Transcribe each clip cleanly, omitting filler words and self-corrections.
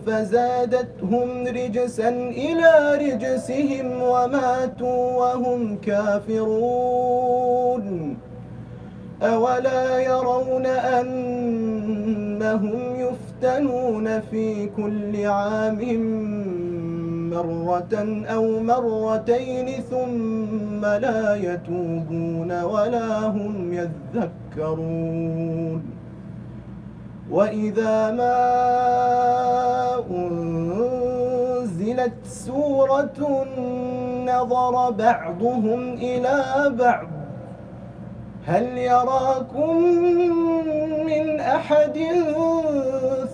فزادتهم رجسا إلى رجسهم وماتوا وهم كافرون أولا يرون أنهم يفتنون في كل عام مرة أو مرتين ثم لا يتوبون ولا هم يذكرون وإذا ما أنزلت سورة نظر بعضهم إلى بعض هل يراكم من أحد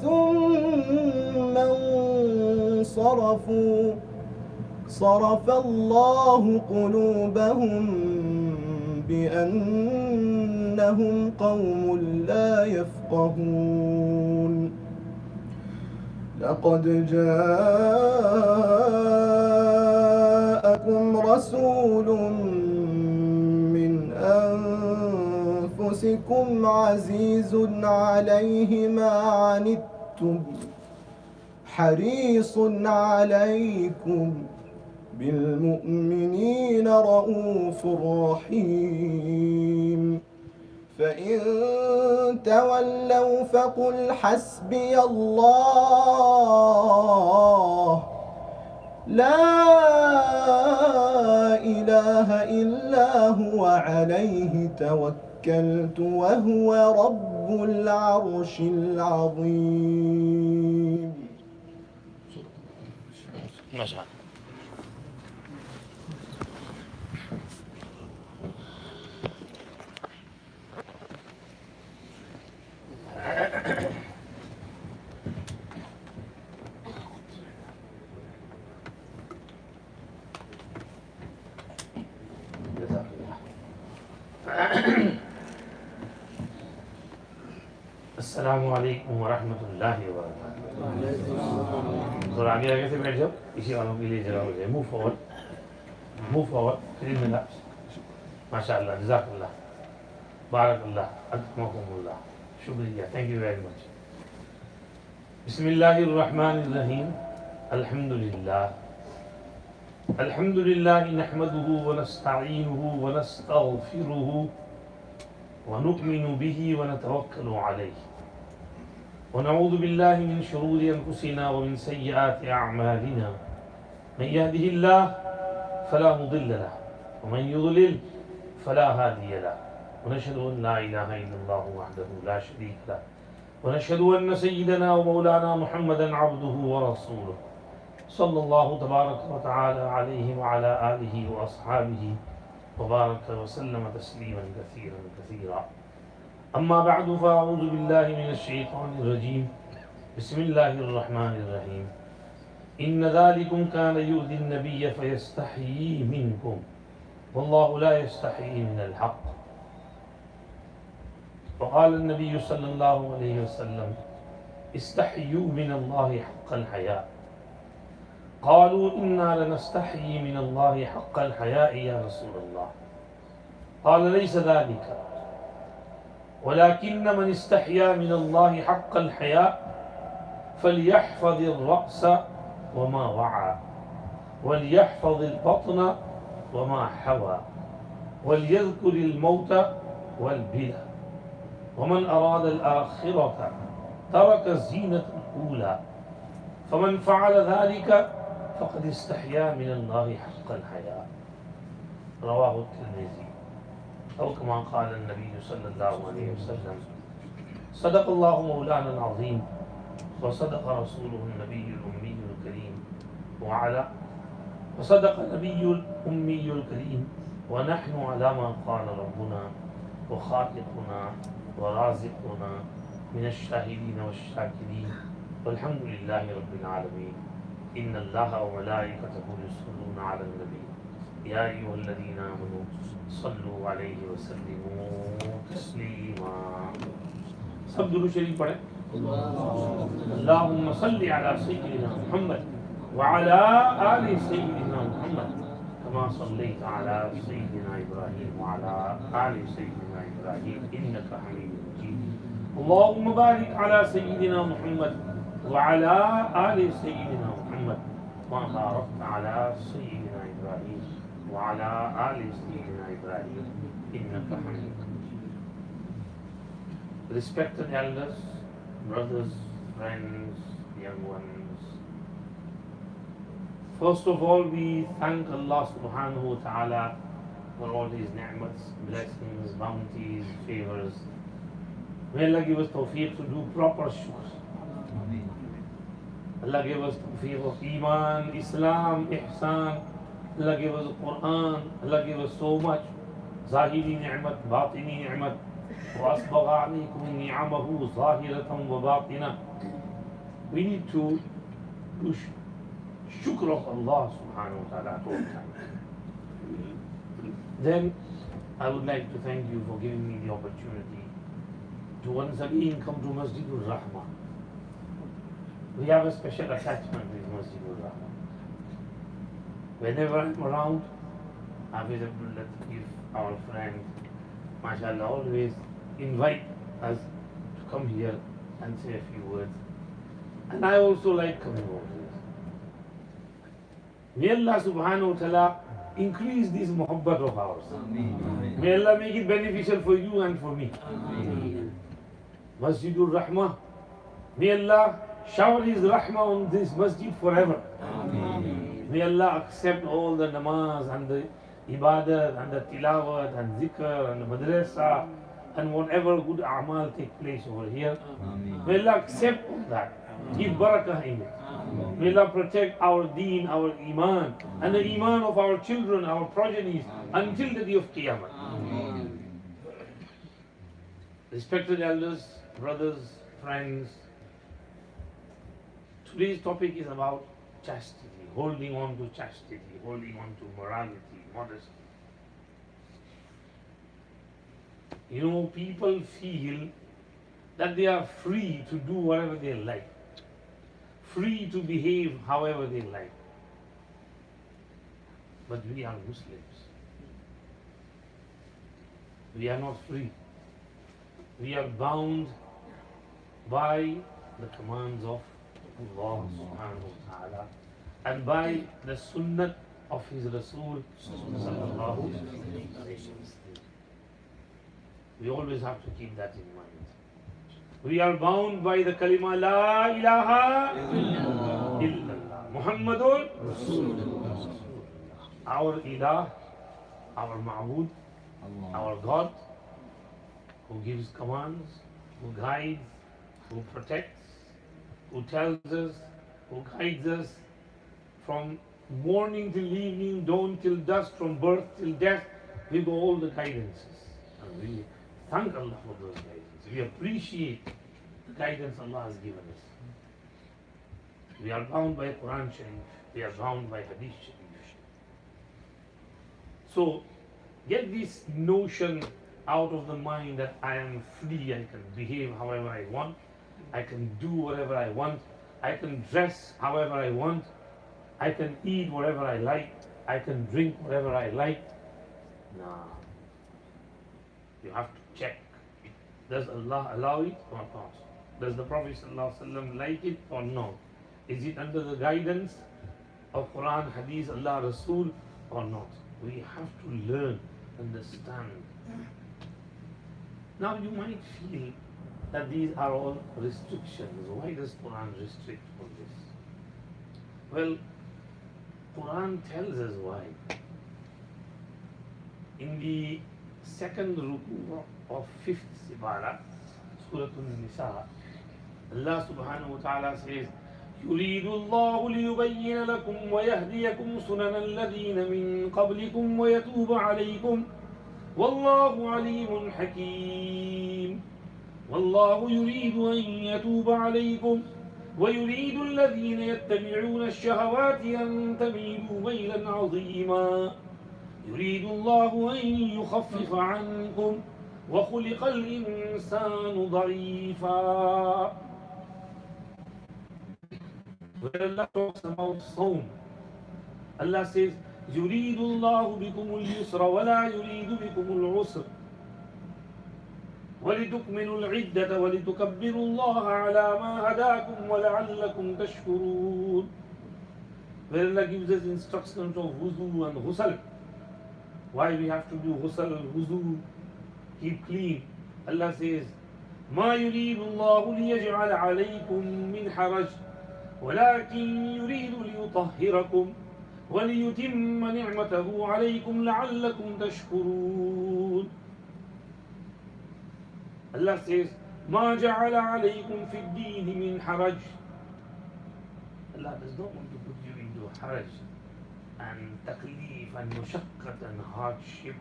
ثم انصرفوا صرف الله قلوبهم بأنهم قوم لا يفقهون لقد جاءكم رسول من أنفسكم عزيز عليه ما عنتم حريص عليكم بالمؤمنين رؤوف رحيم فإن تولوا فقل حسبي الله لا إله إلا هو عليه توكلت وهو رب العرش العظيم. ما شاء الله. अस्सलामु अलैकुम वरहमतुल्लाहि वबरकातुहू। थोड़ा आगे से बैठ जाओ, इसी वालों के लिए जरा हो जाए। मूव फॉरवर्ड बिस्मिल्लाह माशाअल्लाह जज़ाकल्लाह बारकल्लाह अकरमकुमुल्लाह शुक्रिया थैंक यू वेरी मच। बिस्मिल्लाहिर रहमानिर रहीम अल्हम्दुलिल्लाह नहमदुहु व नस्तईनुहु व नस्तगफिरुहु व नु'मिनु बिही व नतवक्कलु अलैहि व नऊज़ु बिल्लाहि मिन शुरूरि अनफुसिना व मिन सय्यिआति अअमालिना मन यहदिहिल्लाह फला मुदिल्ल लहु व मन युद्लिल फला हादिय लहु व नशहदु अन ला इलाहा इल्लल्लाह वहदहु ला शरीक लहु व नशहदु अन्न सय्यिदना व मौलाना मुहम्मदन अब्दुहु व रसूलुहु सल्लल्लाहु तबारक व तआला अलैहि व अला आलिहि व अस्हाबिहि व बारक व सल्लम तस्लीमन कसीरा अम्मा बअदु फ़अऊज़ु बिल्लाहि मिनश शैतानिर रजीम बिस्मिल्लाहिर रहमानिर रहीम इन्न ज़ालिकुम काना यु'ज़िन नबिय्य फ़यस्तहयी मिनकुम वल्लाहु ला यस्तहयी मिनल हक़् व क़ाला अन्नबिय्यु सल्लल्लाहु अलैहि वसल्लम इस्तहयू मिनल्लाहि हक़्क़ल हया क़ालू इन्ना लनस्तहयी मिनल्लाहि हक़्क़ल हयाइ या रसूलल्लाह क़ाल लैस ज़ालिका वलाकिन्न मन इस्तहया मिनल्लाहि हक़्क़ल हया फलयहफ़ज़िर रअस वमा वआ वलयहफ़ज़िल बत्न वमा हवा वलयज़कुरिल मौत वलबिला वमन अरादल आखिरत तरक ज़ीनतल ऊला फमन फ़अल ज़ालिका फ़क़द इस्तहया मिनल्लाहि हक़्क़ल हया रवाहु तिर्मिज़ी औ कमा क़ाल नबी सल्लल्लाहु अलैहि वसल्लम सदक़ल्लाहु मौलाना अज़ीम व सदक़ रसूलुहुन नबियुल उम्मियुल करीम व अला व सदक़ नबियुल उम्मियुल करीम व नहनु अला मा क़ाल रब्बुना व ख़ालिक़ुना व राज़िक़ुना मिनश शाहिदीन वश शाकिरीन वल्हम्दुलिल्लाहि रब्बिल आलमीन इन्नल्लाहा व मलाइकतहु युस्सल्लूना अलन नबी या अय्युहल्लज़ीना आमनू सल्लु अलैहि व सल्लिमू तस्लीमा। सब दुरूद शरीफ पढ़ें। अल्लाहुम्मा सल्लि अला सय्यिदिना मुहम्मद व अला आलि सय्यिदिना मुहम्मद कमा सल्लैता अला सय्यिदिना इब्राहीम व अला आलि सय्यिदिना इब्राहीम इन्नका हमीदुम मजीद। अल्लाहुम्मा बारिक अला सय्यिदिना Muhammad وعلى آل سيدنا محمد كما باركت على سيدنا إبراهيم وعلى آل سيدنا إبراهيم إنك حميد مجيد. Respected elders, brothers, friends, young ones. First of all, we thank Allah subhanahu wa ta'ala for all His ni'mats, blessings, bounties, favors. May Allah give us tawfiq to do proper shukr. Allah gave us tawfiq of Iman, Islam, Ihsan. Allah gave us the Quran. Allah gave us so much. Zahiri ni'mat, batini ni'mat. وَأَسْبَغَ عَلَيْكُمْ نِعَمَهُ ظَاهِرَةً وَبَاطِنًا. We need to do shukr of Allah subhanahu wa ta'ala at all times. Then I would like to thank you for giving me the opportunity to once again come to Masjidur Rahmah. We have a special attachment with Masjidur Rahmah. Whenever I'm around, Hafiz Abdul Latif, our friend, mashallah, always invite us to come here and say a few words. And I also like coming over here. May Allah subhanahu wa ta'ala increase this muhabbat of ours. Ameen. May Allah make it beneficial for you and for me. Ameen. Masjidur Rahmah. May Allah shower His Rahmah on this masjid forever. Ameen. May Allah accept all the namaz and the ibadat and the tilawat and zikr and the madrasa and whatever good a'mal take place over here. Ameen. May Allah accept all that. Give barakah in it. May Allah protect our deen, our iman, and the iman of our children, our progenies, until the day of Qiyamah. Respected elders, brothers, friends, today's topic is about chastity, holding on to chastity, holding on to morality, modesty. You know, people feel that they are free to do whatever they like, free to behave however they like. But we are Muslims. We are not free. We are bound by the commands of Allah subhanahu wa ta'ala and by the sunnah of His Rasul sallallahu alayhi wa sallam. We always have to keep that in mind. We are bound by the kalima La ilaha illallah Muhammadur Rasulullah. Our ilah, our ma'bud, our God, who gives commands, who guides, who protects, who tells us, who guides us from morning till evening, dawn till dusk, from birth till death. We go all the guidances. And we thank Allah for those guidances. We appreciate the guidance Allah has given us. We are bound by Quran Sharif. We are bound by Hadith Sharif. So get this notion out of the mind that I am free, I can behave however I want, I can do whatever I want, I can dress however I want, I can eat whatever I like, I can drink whatever I like. No. You have to check. Does Allah allow it or not? Does the Prophet ﷺ like it or no? Is it under the guidance of Quran, Hadith, Allah, Rasul or not? We have to learn, understand. Now you might feel that these are all restrictions. Why does Quran restrict all this? Well, Quran tells us why. In the second ruku of 5th Sibara, Surah An-Nisa, Allah subhanahu wa ta'ala says, يريد الله ليبين لكم ويهديكم سنن الذين من قبلكم ويتوب عليكم والله عليم حكيم والله يريد أن يتوب عليكم ويريد الذين يتبعون الشهوات أن تميلوا ميلا عظيما يريد الله أن يخفف عنكم وخلق الإنسان ضعيفا. When Allah talks about Sawm, Allah says, يريد الله بكم اليسر ولا يريد بكم العسر وَلِتُكْمِلُوا الْعِدَّةَ وَلِتُكَبِّرُوا اللَّهَ عَلَى مَا هَدَاكُمْ وَلَعَلَّكُمْ تَشْكُرُونَ. Where Allah gives us instructions of wuzu and ghusl. Why we have to do ghusl and wuzu, keep clean. Allah says, مَا يُرِيدُ اللَّهُ لِيَجْعَلَ عَلَيْكُمْ مِنْ حَرَجٍ وَلَكِنْ يُرِيدُ لِيُطَهِّرَكُمْ وَلِيُتِمَّ نِعْمَتَهُ عَلَيْكُمْ لَعَلَّكُمْ تَشْكُرُونَ. Allah says, مَا جَعَلَ عَلَيْكُمْ فِي الدِّينِ مِنْ حَرَجٍ. Allah does not want to put you into haraj and taklif and mushaqqat and hardship.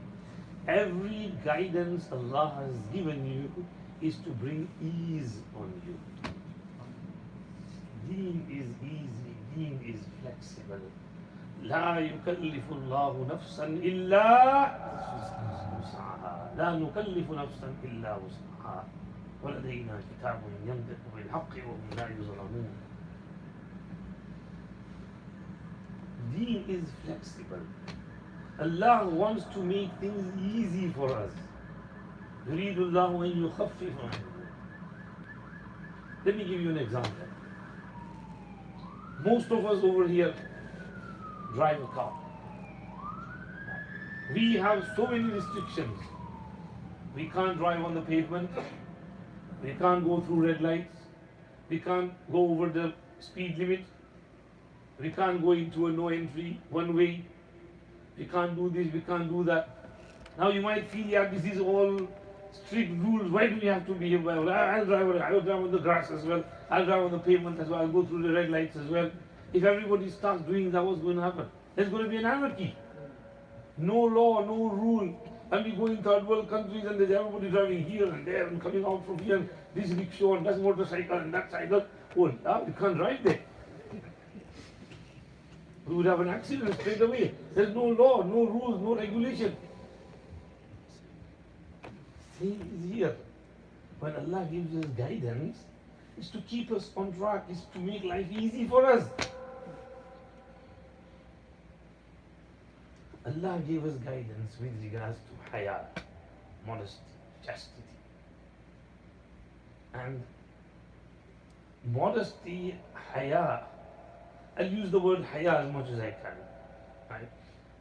Every guidance Allah has given you is to bring ease on you. Deen is easy, deen is flexible. لا يكلف الله نفسا إلا وسعها. لا نكلف نفسا إلا وسعها. ولدينا كتاب ينطق بالحق وهم لا يظلمون. Deen is flexible. Allah wants to make things easy for us. يريد الله أن يخفف عنكم. Let me give you an example. Most of us over here drive a car. We have so many restrictions. We can't drive on the pavement. We can't go through red lights. We can't go over the speed limit. We can't go into a no entry, one way. We can't do this, we can't do that. Now you might feel, yeah, this is all strict rules. Why do we have to be here? Well, I'll drive on the grass as well. I'll drive on the pavement as well. I'll go through the red lights as well. If everybody starts doing that, what's going to happen? There's going to be an anarchy. No law, no rule. And we go in third world countries and there's everybody driving here and there and coming out from here and this rickshaw and that motorcycle and that cycle. Oh, yeah, you can't drive there. We would have an accident straight away. There's no law, no rules, no regulation. Same is here. When Allah gives us guidance, it's to keep us on track, it's to make life easy for us. Allah gave us guidance with regards to haya, modesty, chastity. And modesty, haya, I'll use the word haya as much as I can, right?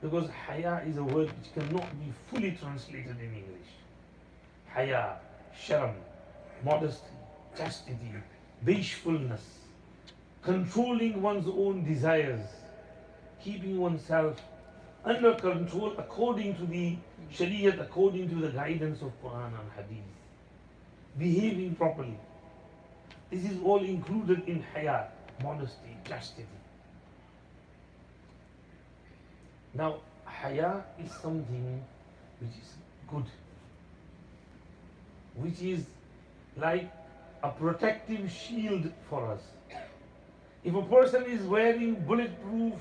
Because haya is a word which cannot be fully translated in English. Haya, sharam, modesty, chastity, bashfulness, controlling one's own desires, keeping oneself under control according to the Shariat, according to the guidance of Quran and Hadith, behaving properly. This is all included in haya, modesty, chastity. Now, haya is something which is good, which is like a protective shield for us. If a person is wearing bulletproof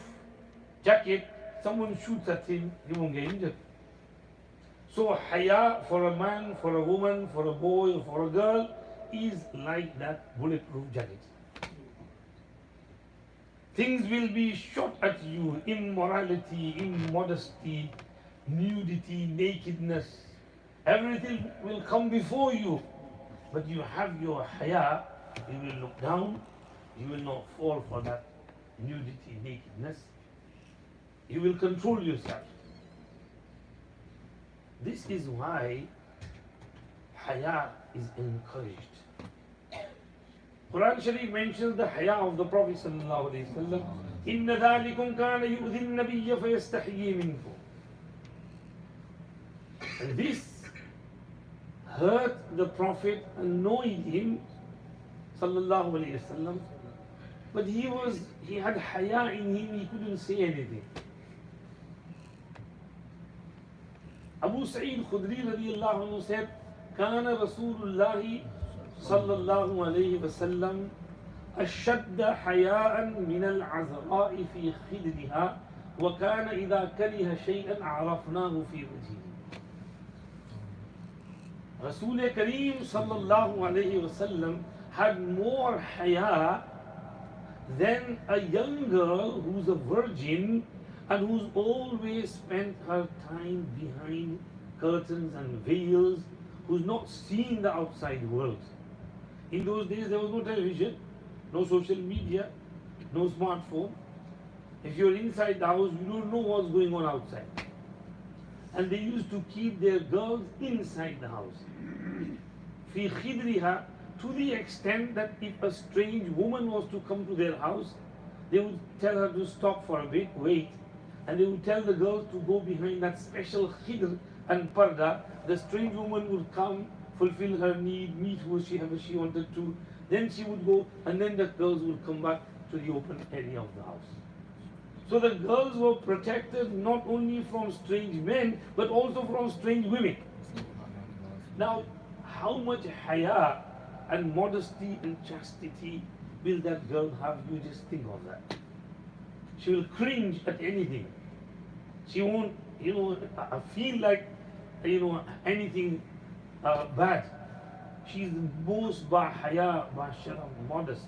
jacket, someone shoots at him, he won't get injured. So haya for a man, for a woman, for a boy, or for a girl is like that bulletproof jacket. Things will be shot at you, immorality, immodesty, nudity, nakedness. Everything will come before you. But you have your haya, you will look down, you will not fall for that nudity, nakedness. You will control yourself. This is why haya is encouraged. Quran Sharif mentions the haya of the Prophet sallallahu alaihi wasallam. Inna dhalikum kana yu'dhi an-nabiyya fayastahyi minkum. And this hurt the Prophet, annoyed him sallallahu alaihi wasallam. But he had haya in him, he couldn't say anything. Abu Sa'id Khudri radiyallahu anhu said, Kana Rasulullah sallallahu alayhi wa sallam ashadda haya'an min al-azra'i fi khidriha wa kana idha kariha shay'an a'rafnahu fi wajhihi. Rasul Kareem sallallahu alayhi wa sallam had more haya than a young girl who's a virgin and who's always spent her time behind curtains and veils who's not seen the outside world. In those days, there was no television, no social media, no smartphone. If you're inside the house, you don't know what's going on outside. And they used to keep their girls inside the house. في خدرها, to the extent that if a strange woman was to come to their house, they would tell her to stop for a bit, wait, and they would tell the girls to go behind that special khidr and parda. The strange woman would come, fulfill her need, meet whoever she wanted to, then she would go, and then the girls would come back to the open area of the house. So the girls were protected not only from strange men, but also from strange women. Now, how much haya and modesty and chastity will that girl have? You just think of that. She will cringe at anything. She won't, feel like, anything bad. She's the most haya, sharam, modest.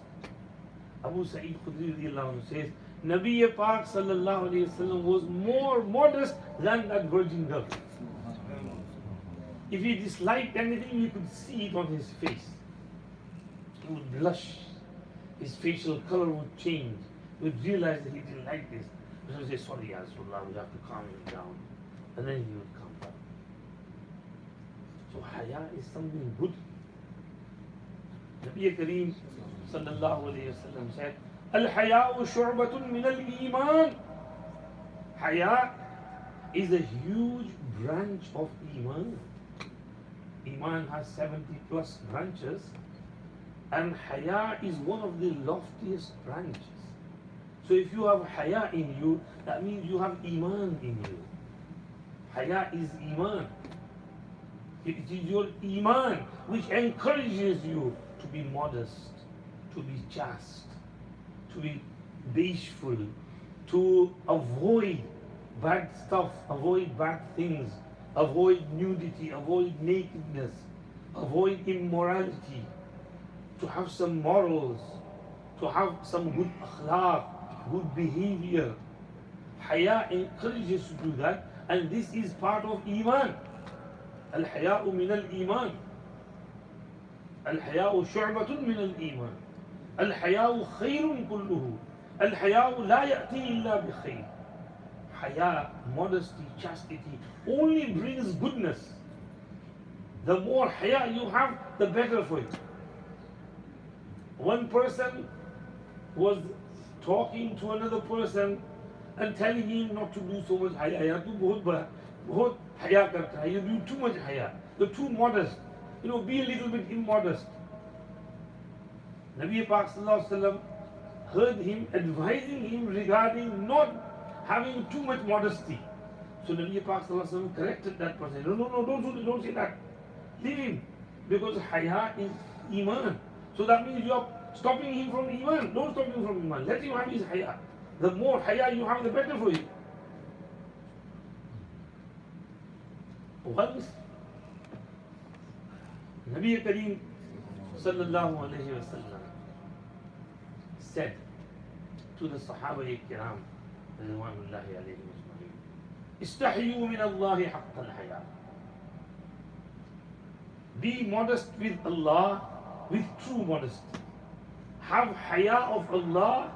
Abu Sa'id Khudri says, Nabi Pak sallallahu alayhi wasallam was more modest than that virgin girl. If he disliked anything, you could see it on his face. He would blush. His facial color would change. He would realize that he didn't like this. He would say, sorry, Ya Rasulullah, we have to calm him down. And then he would calm down. So haya is something good. Nabi Kareem sallallahu alayhi wasallam said, Al-haya'u shu'batun min al-iman. Haya is a huge branch of iman. Iman has 70 plus branches, and haya is one of the loftiest branches. So if you have haya in you, that means you have iman in you. Haya is iman. It is your iman which encourages you to be modest, to be chaste, to be bashful, to avoid bad stuff, avoid bad things, avoid nudity, avoid nakedness, avoid immorality, to have some morals, to have some good akhlaq, good behavior. Haya encourages you to do that, and this is part of iman. Al-haya'u min al-iman. Al-haya'u shu'batun min al-iman. Al-haya'u khayrun kulluhu. Al-haya'u la ya'ti illa bi khayr. Haya, modesty, chastity only brings goodness. The more haya you have, the better for you. One person was talking to another person and telling him not to do so much haya. Tu bahut haya karta hai. You do too much haya. You're too modest. Be a little bit immodest. Nabi Pak sallallahu alaihi wasallam heard him advising him regarding not having too much modesty. So Nabi Pak sallallahu alaihi wasallam corrected that person. No, don't say that. Leave him. Because haya is iman. So that means you are stopping him from iman. Don't stop him from iman. Let him have his haya. The more haya you have, the better for you. Once Nabi Kareem sallallahu alayhi wa sallam said to the Sahaba Kiram, Ridwanullahi alayhim ajma'in, Istahyu min Allahi haqq al-haya. Be modest with Allah with true modesty. Have haya of Allah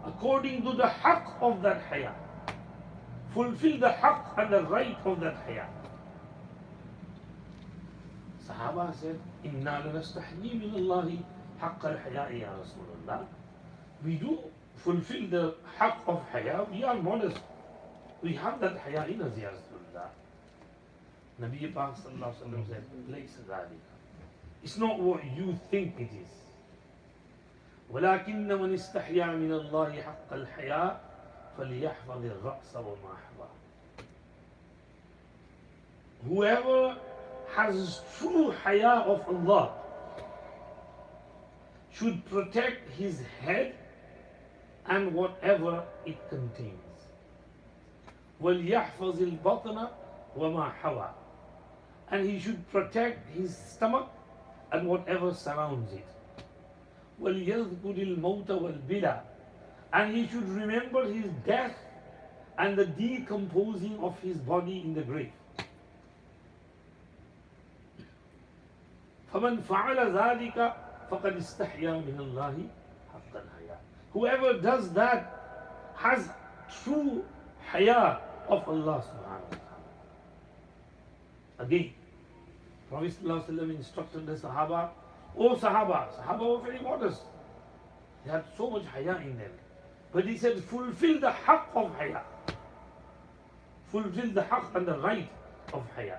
according to the haqq of that haya. Fulfill the haqq and the right of that haya. Sahaba said, Inna lanastahyi min Allahi haqq al-haya ya Rasulullah. We do fulfill the haqq of haya. We are modest. We have that haya in us ya Rasulullah. Nabi Pak sallallahu alaihi wasallam said, Laysa dhalika. It's not what you think it is. ولكن من استحيا من الله حق الحياء فليحفظ الرأس وما حوى. Whoever has true haya of Allah should protect his head and whatever it contains. وَلْيَحْفَظِ الْبَطْنَ وَمَا حَوَى. And he should protect his stomach and whatever surrounds it. وَلْيَذْكُرِ الْمَوْتَ وَالْبِلَى. And he should remember his death and the decomposing of his body in the grave. فَمَنْ فَعَلَ ذَلِكَ فَقَدْ اسْتَحْيَا مِنَ اللَّهِ حَقَّ الْحَيَاءِ. Whoever does that has true haya of Allah subhanahu wa ta'ala. Again, Prophet ﷺ instructed the Sahaba, oh Sahaba were very modest. They had so much haya in them. But he said, fulfill the haqq of haya. Fulfill the haqq and the right of haya.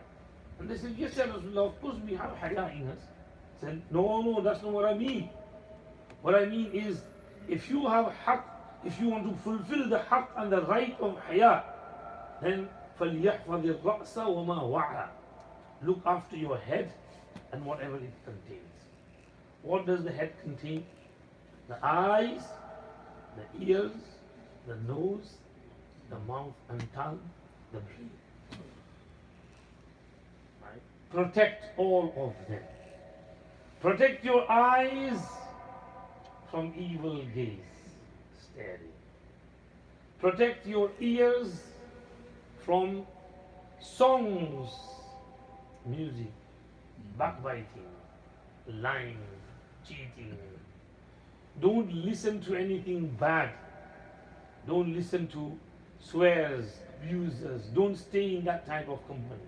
And they said, yes, Ya Rasulullah, of course we have haya in us. He said, no, that's not what I mean. What I mean is, if you have haqq, if you want to fulfill the haqq and the right of haya, then فَلْيَحْفَظِ الرَّأْسَ وَمَا وَعَى. Look after your head and whatever it contains. What does the head contain? The eyes, the ears, the nose, the mouth and tongue, the brain. Right? Protect all of them. Protect your eyes from evil gaze, staring. Protect your ears from songs, music, backbiting, lying, cheating. Don't listen to anything bad. Don't listen to swears, abusers. Don't stay in that type of company.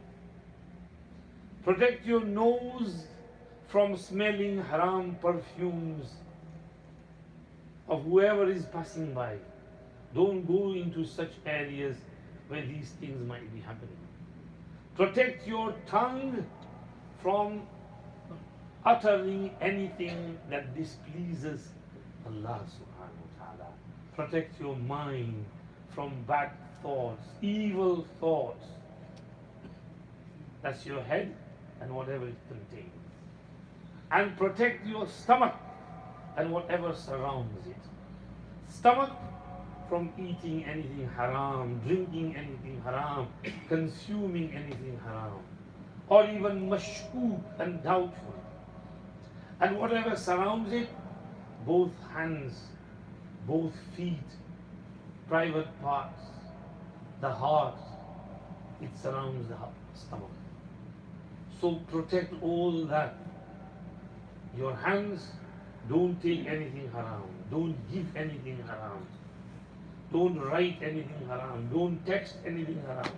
Protect your nose from smelling haram perfumes of whoever is passing by. Don't go into such areas where these things might be happening. Protect your tongue from uttering anything that displeases Allah subhanahu wa ta'ala. Protect your mind from bad thoughts, evil thoughts. That's your head and whatever it contains. And protect your stomach and whatever surrounds it. Stomach from eating anything haram, drinking anything haram, consuming anything haram, or even mashkook and doubtful. And whatever surrounds it, both hands, both feet, private parts, the heart, it surrounds the stomach. So protect all that. Your hands, don't take anything haram, don't give anything haram, don't write anything haram, don't text anything haram,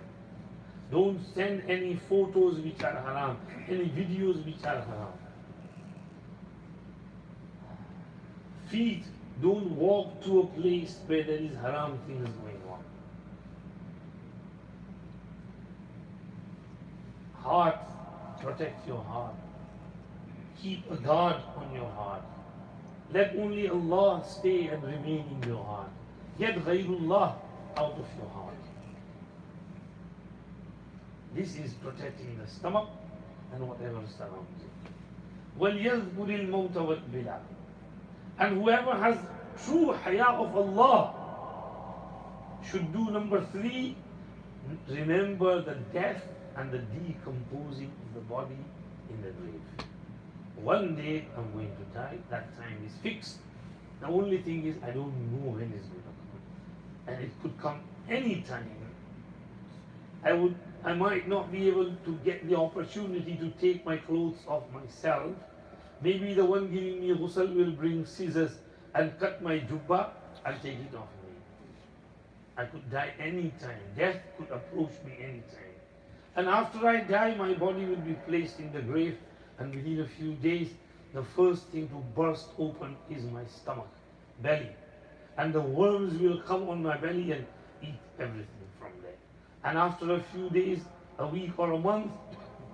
don't send any photos which are haram, any videos which are haram. Feet, don't walk to a place where there is haram things going on. Heart, protect your heart. Keep a guard on your heart. Let only Allah stay and remain in your heart. Get ghayrullah out of your heart. This is protecting the stomach and whatever surrounds it. وَلْيَذْكُرِ الْمَوْتَ وَالْبِلَى. And whoever has true haya of Allah should do number 3, remember the death and the decomposing of the body in the grave. One day I'm going to die, that time is fixed. The only thing is I don't know when it's going to come. And it could come any time. I might not be able to get the opportunity to take my clothes off myself. Maybe the one giving me ghusl will bring scissors and cut my jubba and take it off me. I could die any time. Death could approach me any time. And after I die, my body will be placed in the grave, and within a few days, the first thing to burst open is my stomach, belly. And the worms will come on my belly and eat everything from there. And after a few days, a week or a month,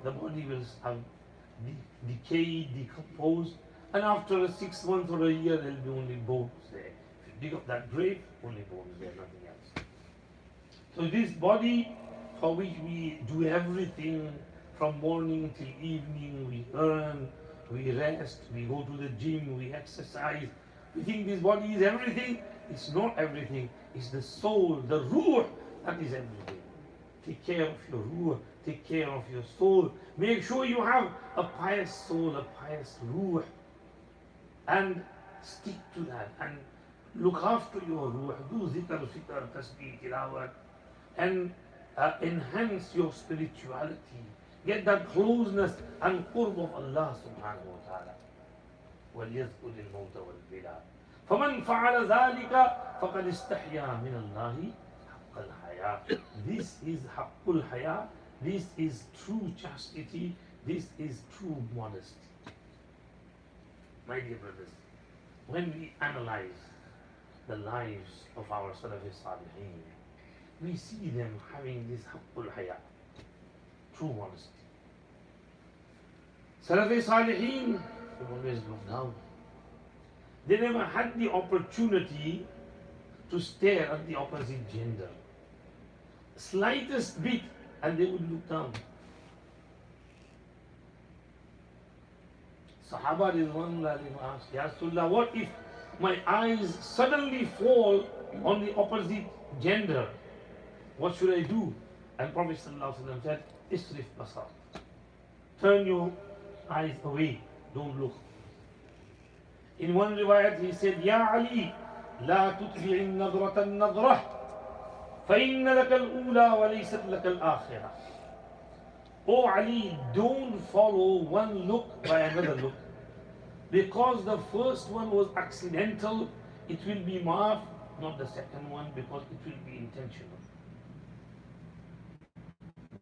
the body will have decayed, decomposed, and after 6 months or a year, there will be only bones there. If you dig up that grave, only bones there, nothing else. So this body for which we do everything from morning till evening, we earn, we rest, we go to the gym, we exercise. We think this body is everything. It's not everything. It's the soul, the ruh, that is everything. Take care of your ruh, take care of your soul. Make sure you have a pious soul, a pious ruh. And stick to that. And look after your ruh. Do zikr, tasbih, tilawat. And enhance your spirituality. get that closeness and qurb of Allah subhanahu wa ta'ala. وَلْيَذْكُرِ الْمَوْتَ وَالْبِلَى فَمَنْ فَعَلَ ذَلِكَ فَقَدْ اسْتَحْيَا مِنَ اللَّهِ حَقَّ الْحَيَاةِ. This is haqqul haya. This is true chastity. This is true modesty. My dear brothers, when we analyze the lives of our Salafi Salihin, we see them having this haqqul haya, true modesty. Salafi Salihin always look down. They never had the opportunity to stare at the opposite gender. Slightest bit and they would look down. Sahaba Ridwanullah asked, Ya Rasulullah, what if my eyes suddenly fall on the opposite gender? What should I do? And Prophet ﷺ said, Isrif basar. Turn your eyes away, don't look. In one riwayat he said, Ya Ali, لا تتبع النظرة النظرة فإن لك الأولى وليست لك الآخرة. Oh Ali, don't follow one look by another look. Because the first one was accidental, it will be maaf, not the second one, because it will be intentional.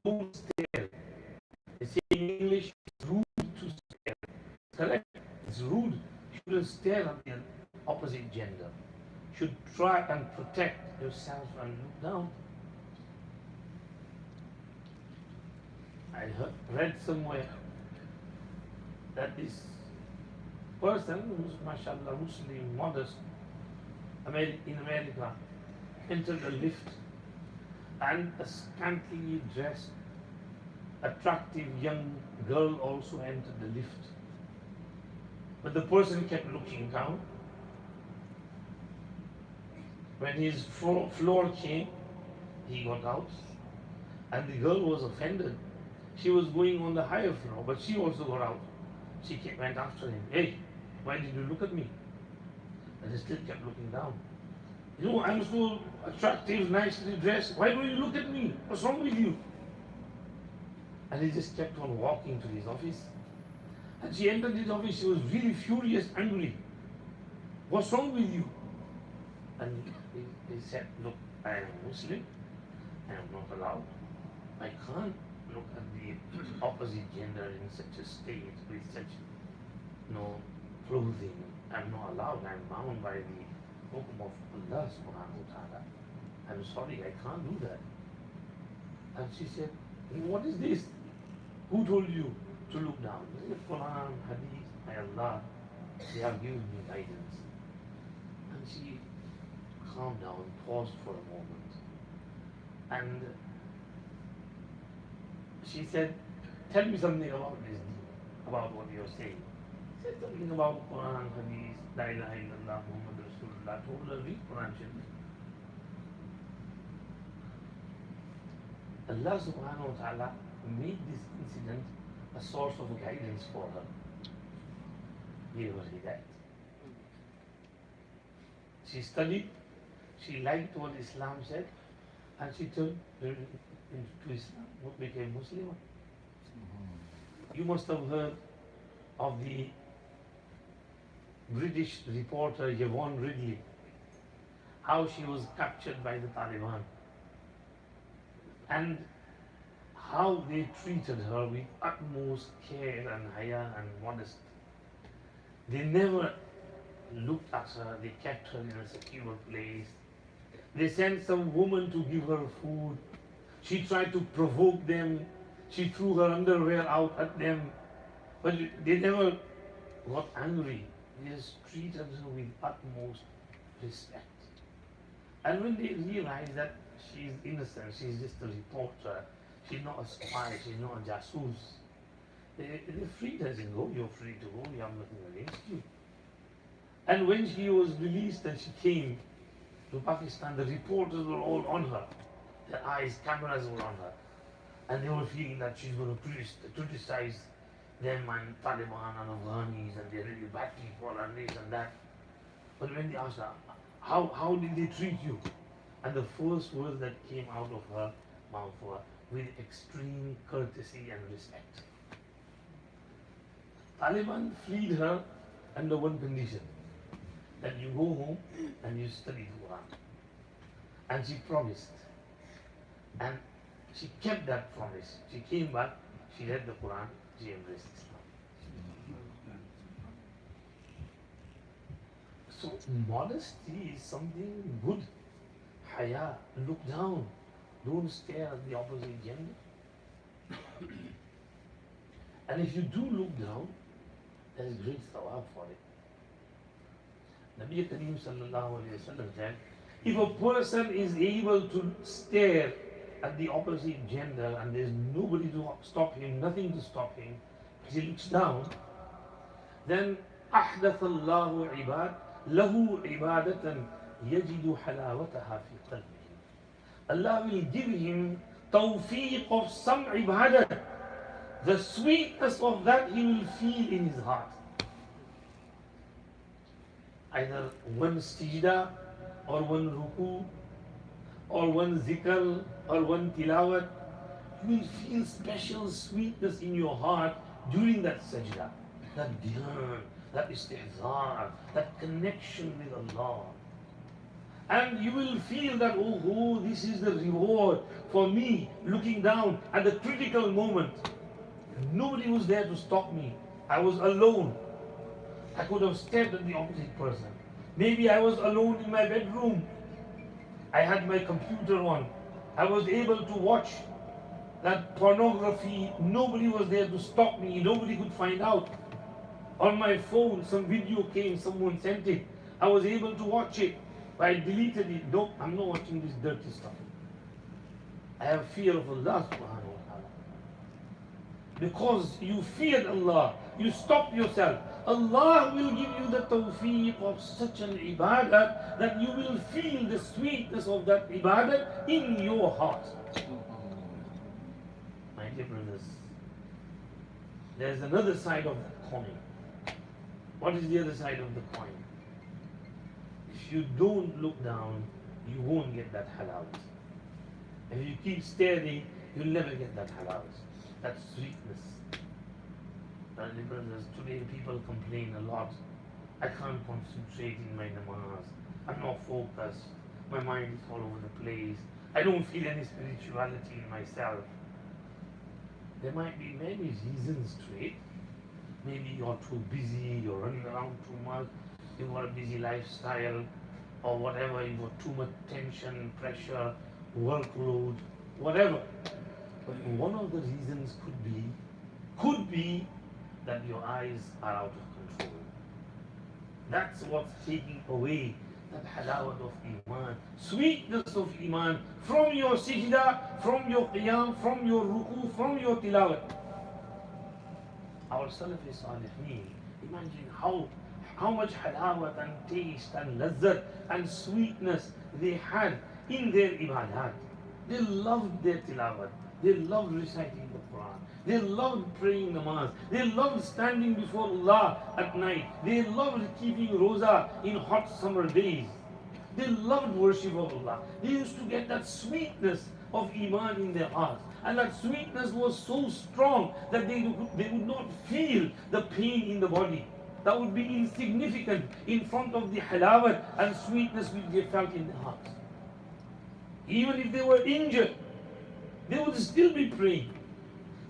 Don't stare. They say in English, it's rude to stare. Correct? It's rude. You shouldn't stare at the opposite gender. You should try and protect yourself and look down. I read somewhere that this person who's mashallah Muslim, modest, in America, entered a lift and a scantily dressed, attractive young girl also entered the lift. But the person kept looking down. When his floor came, he got out and the girl was offended. She was going on the higher floor, but she also got out. She went after him. Hey, why did you look at me? And he still kept looking down. You know, I'm so attractive, nicely dressed. Why don't you look at me? What's wrong with you? And he just kept on walking to his office. And she entered his office. She was really furious, angry. What's wrong with you? And he said, look, I am a Muslim. I am not allowed. I can't look at the opposite gender in such a state with such clothing. I'm not allowed. I'm bound by the hukum of Allah subhanahu wa ta'ala. I'm sorry, I can't do that. And she said, what is this? Who told you to look down? He said, Quran, Hadith, by Allah, they have given me guidance. And she calmed down, paused for a moment. And she said, tell me something about this deen, about what you're saying. She said something about Quran, Hadith, La ilaha illallah, Muhammad Rasulullah. Told her, read Quran Sharif. Allah subhanahu wa ta'ala made this incident a source of guidance for her. Gave her hidayat. She studied, she liked what Islam said, and she turned into Islam, became Muslim. You must have heard of the British reporter Yvonne Ridley, how she was captured by the Taliban and how they treated her with utmost care and haya and modesty. They never looked at her, they kept her in a secure place. They sent some woman to give her food. She tried to provoke them. She threw her underwear out at them. But they never got angry. They just treated her with utmost respect. And when they realized that she is innocent, she is just a reporter, she's not a spy, she's not a jasus, they freed her. They said, go, you're free to go, we have nothing against you. And when she was released and she came to Pakistan, the reporters were all on her. Their eyes, cameras were on her. And they were feeling that she's going to criticize them and Taliban and Afghanis and they're really bad people and this and that. But when they asked her, how did they treat you? And the first words that came out of her mouth were, with extreme courtesy and respect. Taliban freed her under one condition, that you go home and you study the Quran. And she promised. And she kept that promise. She came back, she read the Quran, she embraced Islam. So modesty is something good. Haya, look down. Don't stare at the opposite gender. And if you do look down, there is great thawab for it. Nabi Kareem sallallahu alayhi wa sallam said, if a person is able to stare at the opposite gender and there's nobody to stop him, nothing to stop him, he looks down, then أحدث الله عباد له عبادة يجد حلاوتها في قلبه. Allah will give him tawfiq of some ibadah. The sweetness of that he will feel in his heart. Either one sajda, or one ruku, or one zikr, or one tilawat. You will feel special sweetness in your heart during that sajda. That dhyan, that istihzar, that connection with Allah. And you will feel that, oh, this is the reward for me looking down at the critical moment. Nobody was there to stop me. I was alone. I could have stared at the opposite person. Maybe I was alone in my bedroom. I had my computer on. I was able to watch that pornography. Nobody was there to stop me. Nobody could find out. On my phone, some video came, someone sent it. I was able to watch it. But I deleted it. No, I'm not watching this dirty stuff. I have fear of Allah subhanahu wa ta'ala. Because you feared Allah, you stopped yourself. Allah will give you the tawfiq of such an ibadah that you will feel the sweetness of that ibadah in your heart. My dear brothers, there's another side of that coin. What is the other side of the coin? If you don't look down, you won't get that halawat. If you keep staring, you'll never get that halawat, that sweetness. And brothers, today people complain a lot. I can't concentrate in my namaz. I'm not focused. My mind is all over the place. I don't feel any spirituality in myself. There might be many reasons to it. Maybe you're too busy, you're running around too much, you've got a busy lifestyle, or whatever, you've got too much tension, pressure, workload, whatever. But one of the reasons could be that your eyes are out of control. That's what's taking away that halawat of iman, sweetness of iman from your sajda, from your qiyam, from your ruku, from your tilawat. Our Salafi Salihin, imagine how much halawat and taste and lazzat and sweetness they had in their ibadat. They loved their tilawat. They loved reciting the Quran. They loved praying namaz. They loved standing before Allah at night. They loved keeping roza in hot summer days. They loved worship of Allah. They used to get that sweetness of iman in their hearts. And that sweetness was so strong that they would not feel the pain in the body. That would be insignificant in front of the halawat and sweetness which they felt in their hearts. Even if they were injured, they would still be praying.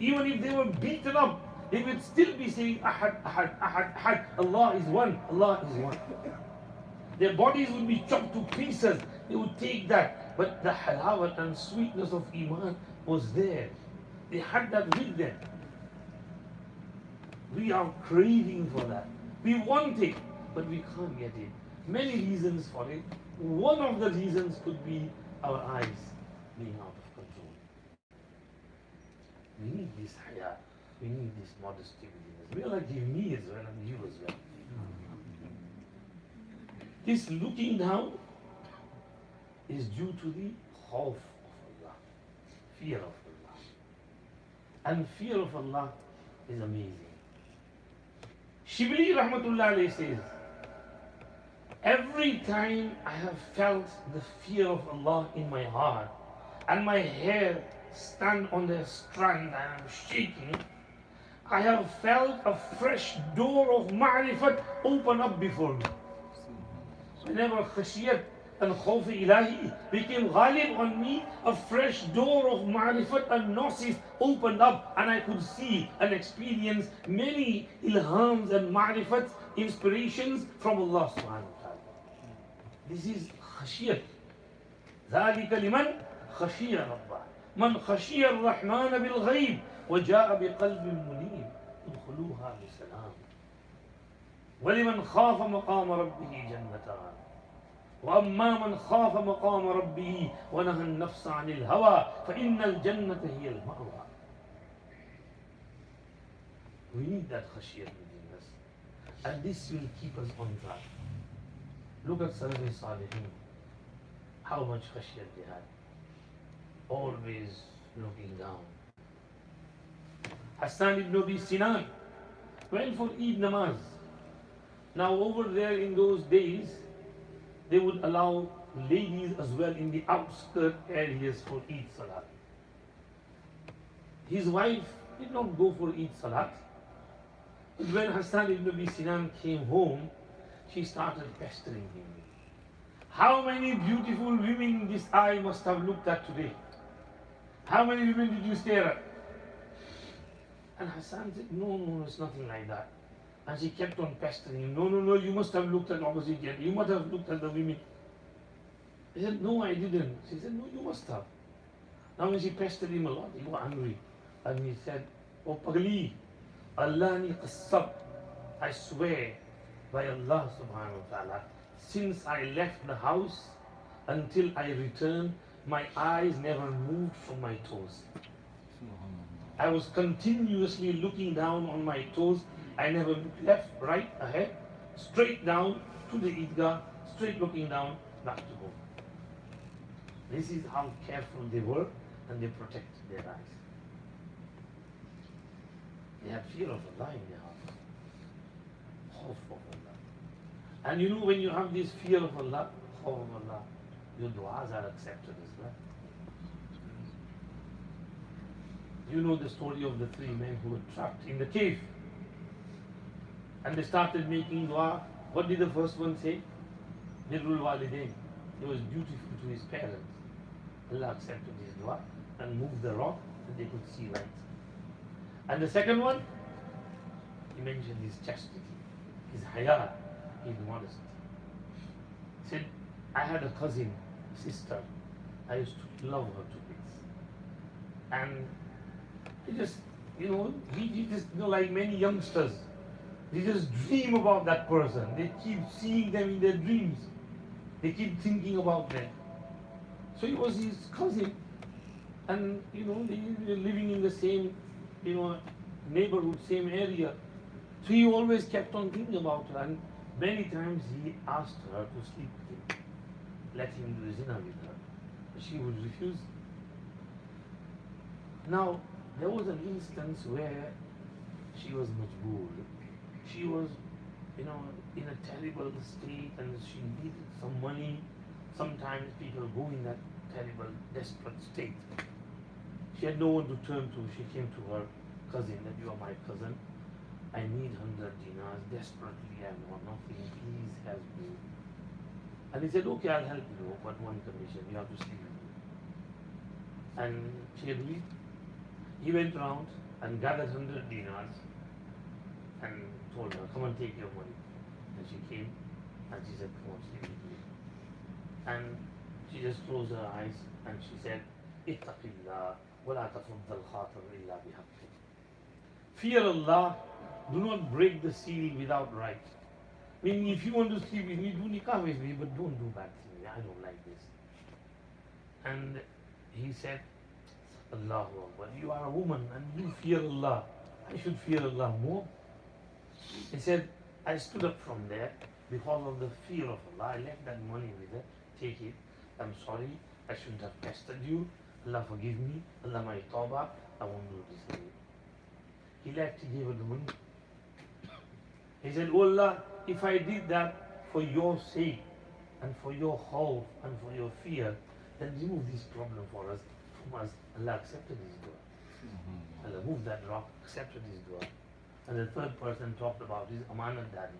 Even if they were beaten up, they would still be saying, Ahad, Ahad, Ahad, Ahad, Allah is one, Allah is one. Their bodies would be chopped to pieces. They would take that. But the halawat and sweetness of iman was there. They had that with them. We are craving for that. We want it, but we can't get it. Many reasons for it. One of the reasons could be our eyes being out of control. We need this haya. We need this modesty within us. We are like me as well and you as well. This looking down is due to the khawf of Allah, fear of Allah. And fear of Allah is amazing. Shibli Rahmatullah alayhi says, every time I have felt the fear of Allah in my heart and my hair stand on the strand and I'm shaking, I have felt a fresh door of ma'rifat open up before me. Whenever khashiyat and khawf ilahi became ghalib on me, a fresh door of ma'rifat and gnosis opened up, and I could see and experience many ilhams and ma'rifat, inspirations from Allah subhanahu wa ta'ala. This is khashiyat. ذلك لمن خشي ربه من خشي الرحمن بالغيب وجاء بقلب منيب ادخلوها بسلام ولمن خاف مقام ربه جنتان وأما من خاف مقام ربه ونهى النفس عن الهوى فإن الجنة هي المأوى. We need that khashiyat within us, and this will keep us on track. Look at Salaf Salihin, how much khashiyat they had, always looking down. Hassan ibn Abi Sinan went for Eid namaz. Now over there in those days, they would allow ladies as well in the outskirt areas for Eid Salat. His wife did not go for Eid Salat. But when Hassan ibn Abi Sinan came home, she started pestering him. How many beautiful women this eye must have looked at today? How many women did you stare at? And Hassan said, no, it's nothing like that. And she kept on pestering him. No, you must have looked at opposite gender. You must have looked at the women. He said, no, I didn't. She said, no, you must have. Now when she pestered him a lot, he was angry. And he said, oh Pagli, Allah ni qasab, I swear by Allah subhanahu wa ta'ala, since I left the house until I returned, my eyes never moved from my toes. I was continuously looking down on my toes. I never looked left, right, ahead, straight down to the Idgah, straight looking down, back to home. This is how careful they were, and they protected their eyes. They had fear of Allah in their hearts. Khawf of Allah. And you know, when you have this fear of Allah, khawf of Allah, your du'as are accepted as well. You know the story of the three men who were trapped in the cave. And they started making dua. What did the first one say? Birrul walidain. He was dutiful to his parents. Allah accepted his dua and moved the rock and they could see light. And the second one, he mentioned his chastity, his haya, his modesty. He said, I had a cousin, sister. I used to love her to bits. And he just, he just, like many youngsters, they just dream about that person. They keep seeing them in their dreams. They keep thinking about them. So he was his cousin. And, they were living in the same, neighborhood, same area. So he always kept on thinking about her. And many times he asked her to sleep with him. Let him do zina with her. But she would refuse. Now, there was an instance where she was majboor. She was, in a terrible state and she needed some money. Sometimes people go in that terrible, desperate state. She had no one to turn to. She came to her cousin, that you are my cousin. I need 100 dinars. Desperately, I want nothing. Please help me. And he said, okay, I'll help you, but one condition, you have to sleep with me. And she agreed. He went round and gathered 100 dinars and told her, come and take your money. And she came and she said, come on, sleep with me. And she just closed her eyes and she said, ittaqillah wa la tafudda al-khatar illa bihaqqi. Fear Allah, do not break the seal without right. Meaning, if you want to sleep with me, do nikah with me, but don't do bad things. I don't like this. And he said, Allahu Akbar, you are a woman and you fear Allah. I should fear Allah more. He said, I stood up from there because of the fear of Allah. I left that money with her. Take it. I'm sorry. I shouldn't have pestered you. Allah forgive me. Allah my tawbah. I won't do this again. He left. He gave her the money. He said, oh Allah, if I did that for your sake and for your hope and for your fear, then remove this problem for us from us, Allah accepted his dua. Allah moved that rock, accepted his dua. And the third person talked about his amanat dari,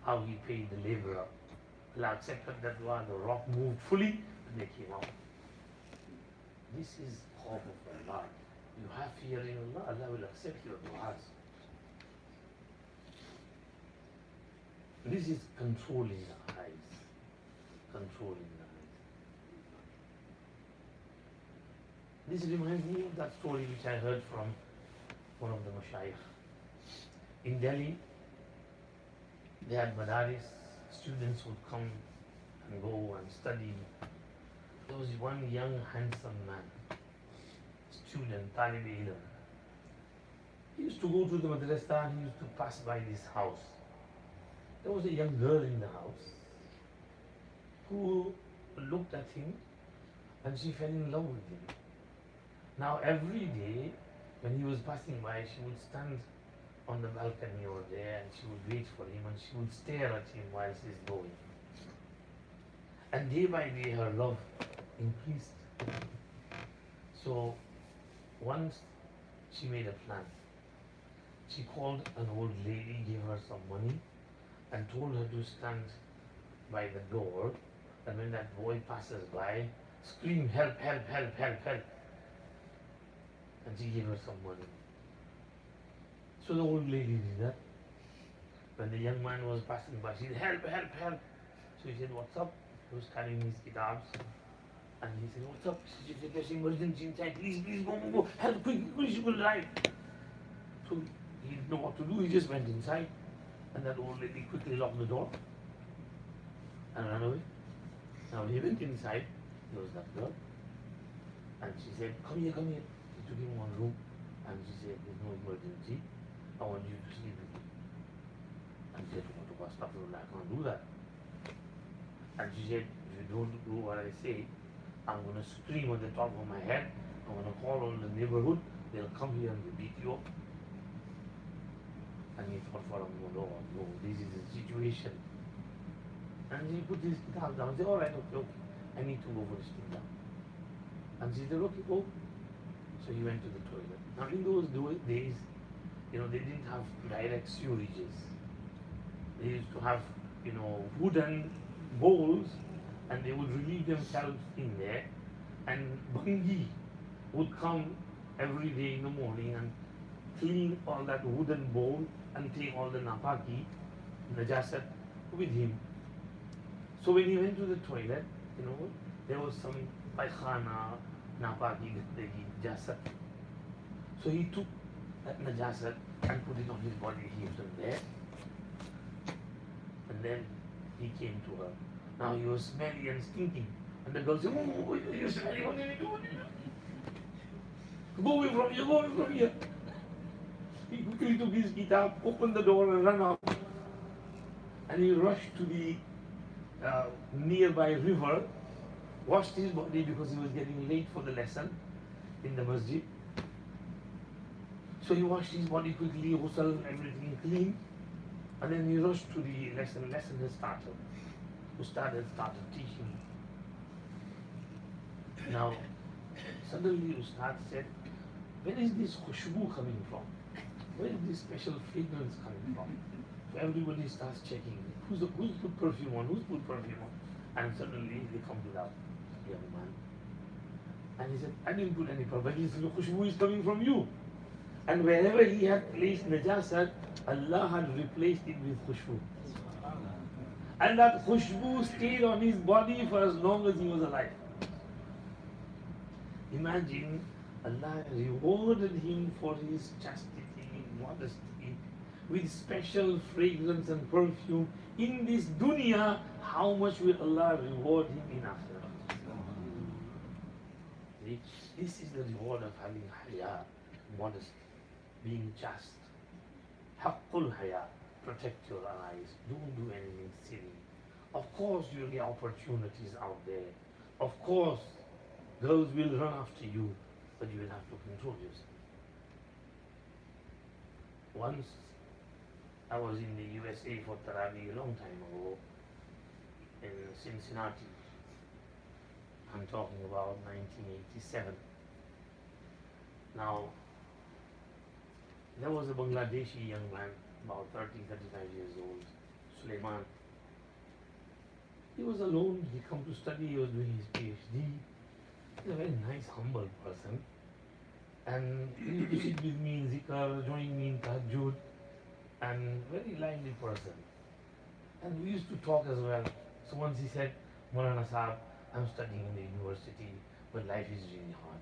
how he paid the laborer. Allah accepted that dua, the rock moved fully, and they came out. This is khawf of Allah. You have fear in Allah, Allah will accept your du'as. This is controlling the eyes. Controlling the eyes. This reminds me of that story which I heard from one of the mashayikh. In Delhi, they had madaris, students would come and go and study. There was one young handsome man, student, talib ilm. He used to go to the madrasa and he used to pass by this house. There was a young girl in the house who looked at him and she fell in love with him. Now every day when he was passing by, she would stand on the balcony over there and she would wait for him and she would stare at him while he's going. And day by day her love increased. So once she made a plan. She called an old lady, gave her some money and told her to stand by the door, and when that boy passes by, scream, help, help, help, help, help. And she gave her some money. So the old lady did that. When the young man was passing by, she said, help, help, help. So he said, what's up? He was carrying his kitabs. And he said, what's up? She said, there's emergency inside. Please, please, go, go, go. Help, quick, quick, she will die. So he didn't know what to do. He just went inside. And that old lady quickly locked the door and ran away. Now he went inside. There was that girl. And she said, come here, come here. He took him one room. And she said, there's no emergency. I want you to sleep with me. And he said, what stuff? I can't do that. And she said, if you don't do what I say, I'm going to scream at the top of my head. I'm going to call on the neighborhood. They'll come here and they'll beat you up. And he thought for a moment, oh no, this is the situation. And he put his kitab down and said, all right, okay, okay. I need to go for this thing down. And she said, okay, go. So he went to the toilet. Now in those days, they didn't have direct sewages. They used to have, wooden bowls, and they would relieve themselves in there. And Bangi would come every day in the morning and clean all that wooden bowl and take all the napaki, najasat, with him. So when he went to the toilet, there was some paikhana, napaki, najasat. So he took that najasat and put it on his body, he was there. And then he came to her. Now he was smelly and stinking. And the girl said, oh, you're smelly, what are you doing? Go away from here, go away from here. He quickly took his kitab, opened the door and ran out. And he rushed to the nearby river, washed his body because he was getting late for the lesson in the masjid. So he washed his body quickly, ghusl, everything clean. And then he rushed to the lesson. Lesson has started. Ustad had started teaching. Now, suddenly Ustad said, where is this khushbu coming from? Where is this special fragrance coming from? So everybody starts checking. Who's put perfume on? Who's put perfume on? And suddenly they come to that young man. And he said, I didn't put any perfume. He said, the khushbu is coming from you. And wherever he had placed najasat, Allah had replaced it with khushbu. And that khushbu stayed on his body for as long as he was alive. Imagine Allah rewarded him for his chastity, modesty, with special fragrance and perfume. In this dunya, how much will Allah reward him in akhirah? See? This is the reward of having haya, modesty, being chaste. Haqqul haya, protect your eyes, don't do anything silly. Of course you'll get opportunities out there. Of course girls will run after you, but you will have to control yourself. Once I was in the USA for Taraweeh a long time ago in Cincinnati. I'm talking about 1987. Now, there was a Bangladeshi young man, about 30, 35 years old, Suleiman. He was alone, he come to study, he was doing his PhD. He's a very nice, humble person. And he used to sit with me in zikr, join me in tahajjud, and very lively person. And we used to talk as well. So once he said, Maulana Sahab, I'm studying in the university, but life is really hard.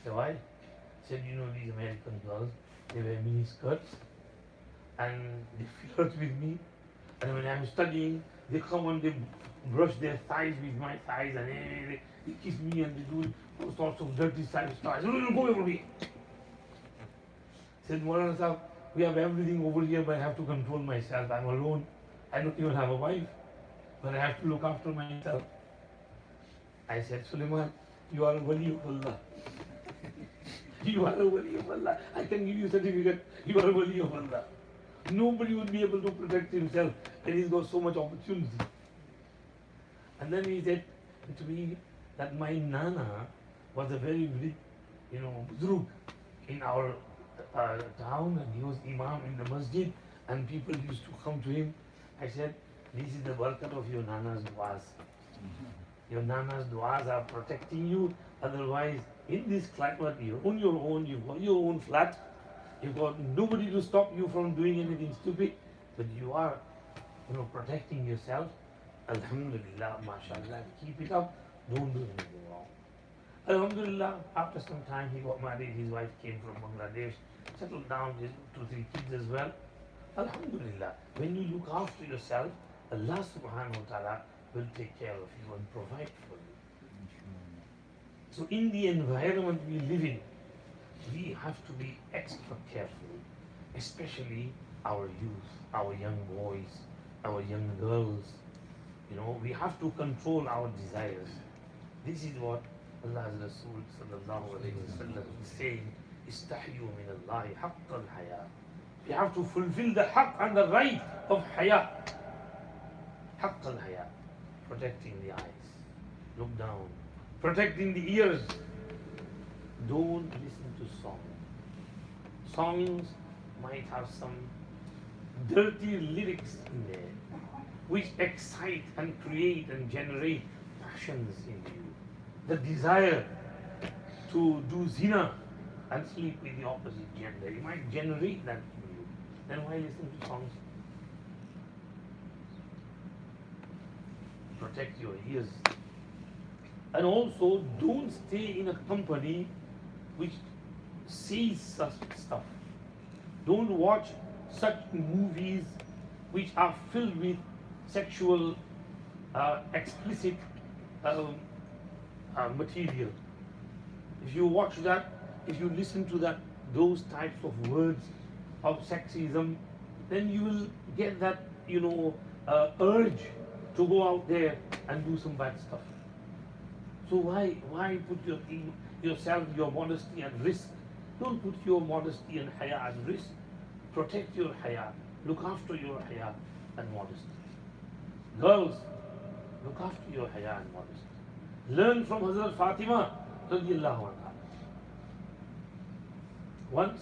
So why? He said, you know, these American girls, they wear mini skirts and they flirt with me. And when I'm studying, they come and they brush their thighs with my thighs and they kiss me and they do all sorts of dirty stuff. I said, no, go away from me. He said, Maulana Sahab, we have everything over here, but I have to control myself. I'm alone. I don't even have a wife, but I have to look after myself. I said, Suleiman, you are a wali of Allah. You are a wali of Allah. I can give you a certificate. You are a wali of Allah. Nobody would be able to protect himself, and he's got so much opportunity. And then he said to me that my Nana was a very big, Buzrug in our town, and he was Imam in the masjid, and people used to come to him. I said, this is the barakat of your Nana's du'as. Your Nana's du'as are protecting you. Otherwise, in this climate, you're on your own, you've got your own flat, you've got nobody to stop you from doing anything stupid, but you are, protecting yourself. Alhamdulillah, mashallah, keep it up, don't do anything wrong. Alhamdulillah, after some time he got married, his wife came from Bangladesh, settled down, his 2-3 kids as well. Alhamdulillah, when you look after yourself, Allah subhanahu wa ta'ala will take care of you and provide for you. So in the environment we live in, we have to be extra careful, especially our youth, our young boys, our young girls. We have to control our desires. This is what Allah's Rasul sallallahu alayhi wa sallam is saying, Istahyu min Allahi haqq al-haya. We have to fulfill the haqq and the right of haya. Haqq al-haya, protecting the eyes, look down, protecting the ears. Don't listen to songs. Songs might have some dirty lyrics in there, which excite and create and generate passions in you. The desire to do zina and sleep with the opposite gender, it might generate that in you. Then why listen to songs? Protect your ears. And also, don't stay in a company which says such stuff. Don't watch such movies which are filled with sexual, explicit material. If you watch that, if you listen to that, those types of words of sexism, then you will get that, urge to go out there and do some bad stuff. So why put yourself, your modesty at risk? Don't put your modesty and haya at risk. Protect your haya. Look after your haya and modesty. Girls, look after your haya and modesty. Learn from Hazrat Fatima radiallahu anha. Once,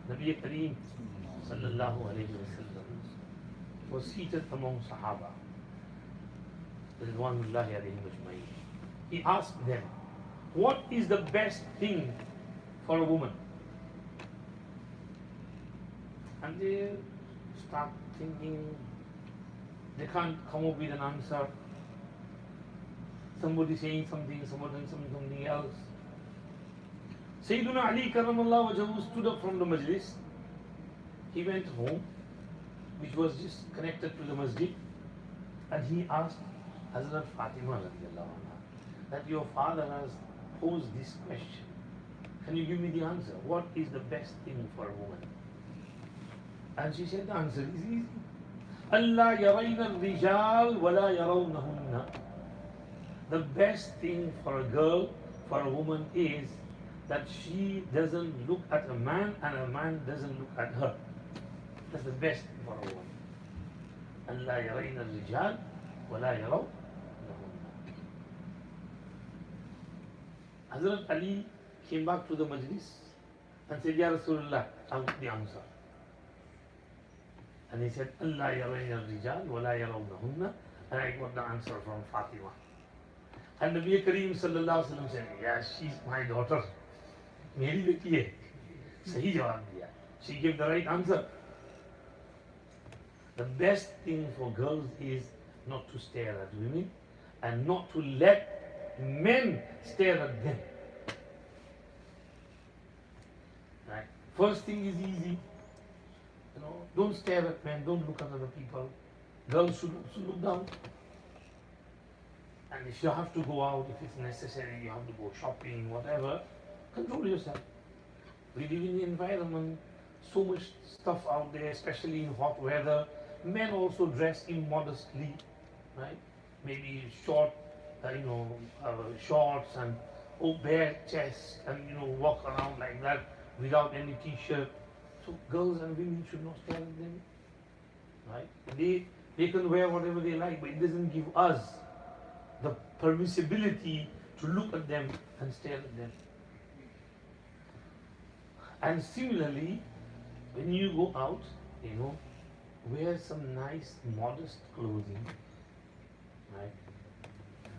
Nabi Kareem sallallahu alayhi wa sallam was seated among Sahaba. Ridwanullahi alayhim ajma'in. He asked them, what is the best thing for a woman? And they start thinking, they can't come up with an answer. Somebody saying something, somebody saying something else. Sayyiduna Ali karamallahu wajhahu stood up from the majlis. He went home, which was just connected to the masjid, and he asked Hazrat Fatima radiallahu anha, that your father has posed this question. Can you give me the answer? What is the best thing for a woman? And she said the answer is easy. Allah yarayna al-rijal wa la yarawnahunna. The best thing for a girl, for a woman is that she doesn't look at a man and a man doesn't look at her. That's the best thing for a woman. Allah yarayna al-rijal wa la yarawnahunna. Hazrat Ali came back to the majlis and said, Ya Rasulullah, I got the answer. And he said, Allah yarayna al-rijal wa la yarawnahunna. And I got the answer from Fatima. And Nabi Kareem sallallahu alaihi wasallam said, yeah, she's my daughter. Meri beti hai. Sahi jawab diya. She gave the right answer. The best thing for girls is not to stare at women and not to let men stare at them. Right? First thing is easy. You know, don't stare at men, don't look at other people. Girls should look down. And if you have to go out, if it's necessary, you have to go shopping, whatever, control yourself. We live in the environment, so much stuff out there, especially in hot weather. Men also dress immodestly, right? Maybe short, shorts and bare chest, and walk around like that without any t-shirt. So girls and women should not stare at them, right? They can wear whatever they like, but it doesn't give us the permissibility to look at them and stare at them. And similarly, when you go out, wear some nice, modest clothing, right?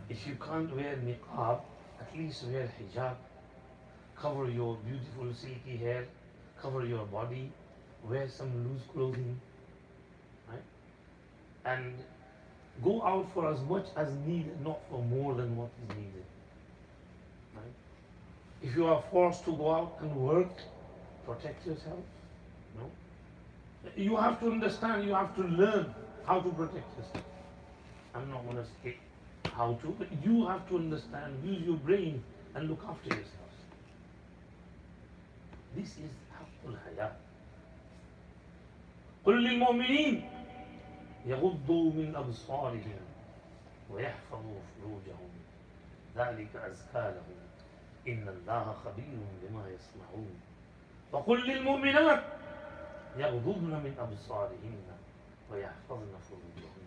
If you can't wear niqab, at least wear hijab. Cover your beautiful silky hair, cover your body, wear some loose clothing, right? And go out for as much as needed, not for more than what is needed, right? If you are forced to go out and work, protect yourself, You have to understand, you have to learn how to protect yourself. I'm not going to say how to, but you have to understand, use your brain and look after yourselves. This is haqqul haya. قل للمؤمنين يغضوا من أبصارهم ويحفظوا فروجهم ذلك أزكى لهم إن الله خبير بما يصنعون وقل للمؤمنات يغضضن من أبصارهن ويحفظن فروجهن.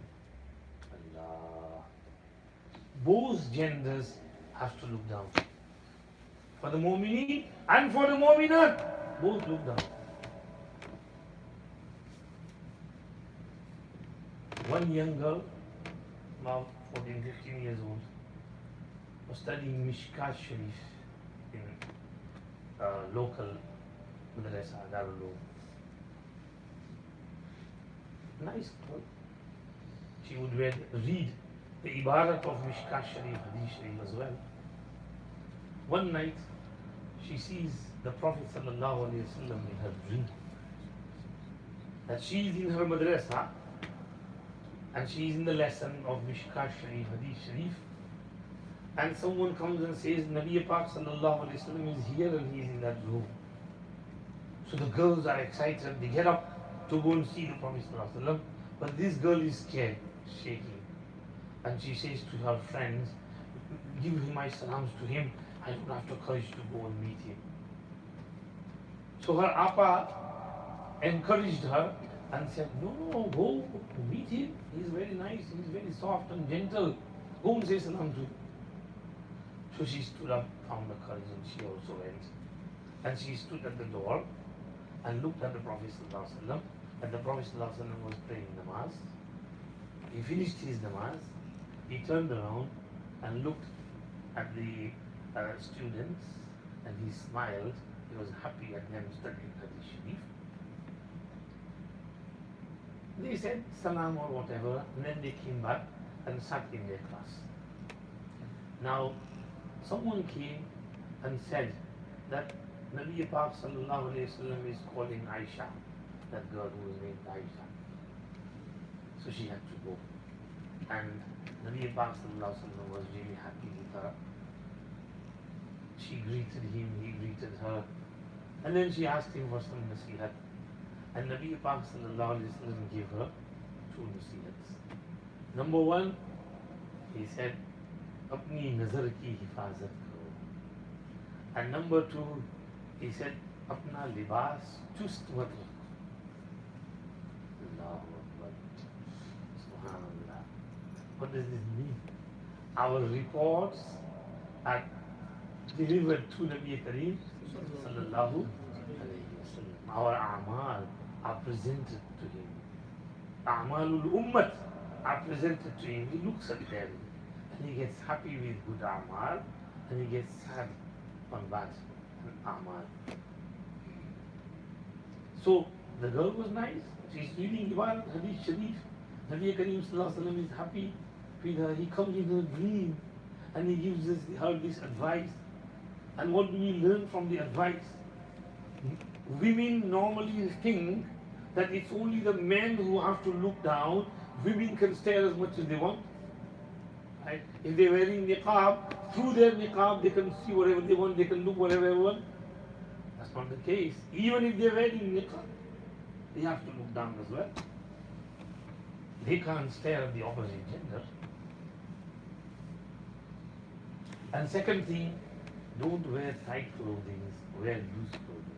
Allah. Both genders have to look down. For the mu'mineen and for the mu'minat, both look down. One young girl, about 14, 15 years old, was studying Mishkat Sharif in local madrasa, Darul Uloom. Nice girl. She would read the ibarat of Mishkat Sharif, Hadith Sharif as well. One night, she sees the Prophet ﷺ in her dream. That she is in her madrasa and she is in the lesson of Mishkat Sharif, Hadith Sharif. And someone comes and says, Nabi Pak ﷺ is here and he is in that room. So the girls are excited, they get up to go and see the Prophet ﷺ. But this girl is scared, shaking. And she says to her friends, give him my salams to him. I don't have the courage to go and meet him. So her appa encouraged her and said, no, go meet him. He's very nice, he's very soft and gentle. Go and say salam to him. So she stood up, found the courage, and she also went. And she stood at the door and looked at the Prophet ﷺ. And the Prophet ﷺ was praying namaz. He finished his namaz. He turned around and looked at the students and he smiled. He was happy at them studying Hadith Sharif. They said salam or whatever, and then they came back and sat in their class. Now, someone came and said that Nabi Pak sallallahu alayhi wasallam is calling Aisha, that girl who was named Aisha. So she had to go. And Nabi Pak sallallahu alayhi wasallam was really happy with her. She greeted him, he greeted her. And then she asked him for some nasihat. And Nabi Pak sallallahu alayhi wasallam gave her 2 nasihats. Number 1, he said, Apni nazar ki hifazat karo. And number 2, he said, Apna libas chust mat rakho. Allahu Akbar. Subhanallah. What does this mean? Our reports are delivered to Nabi Kareem sallallahu alayhi wasallam. Our a'mal are presented to him. A'malul ummat are presented to him. He looks at them and he gets happy with good a'mal and he gets sad on bad a'mal. So the girl was nice. She's reading Ibarat, Hadith Sharif. Nabi Kareem sallallahu alayhi wasallam is happy with her. He comes in her dream and he gives her this advice. And what do we learn from the advice? Women normally think that it's only the men who have to look down. Women can stare as much as they want. Right? If they're wearing niqab, through their niqab they can see whatever they want, they can look whatever they want. That's not the case. Even if they're wearing niqab, they have to look down as well. They can't stare at the opposite gender. And second thing, don't wear tight clothing, wear loose clothing.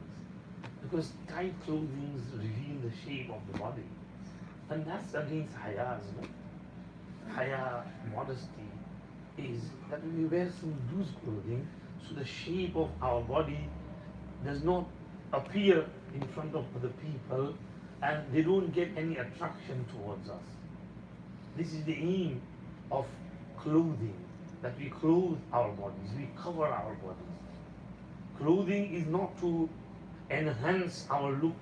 Because tight clothing reveal the shape of the body. And that's against haya, isn't it? Haya, modesty, is that we wear some loose clothing so the shape of our body does not appear in front of other people and they don't get any attraction towards us. This is the aim of clothing, that we clothe our bodies, we cover our bodies. Clothing is not to enhance our look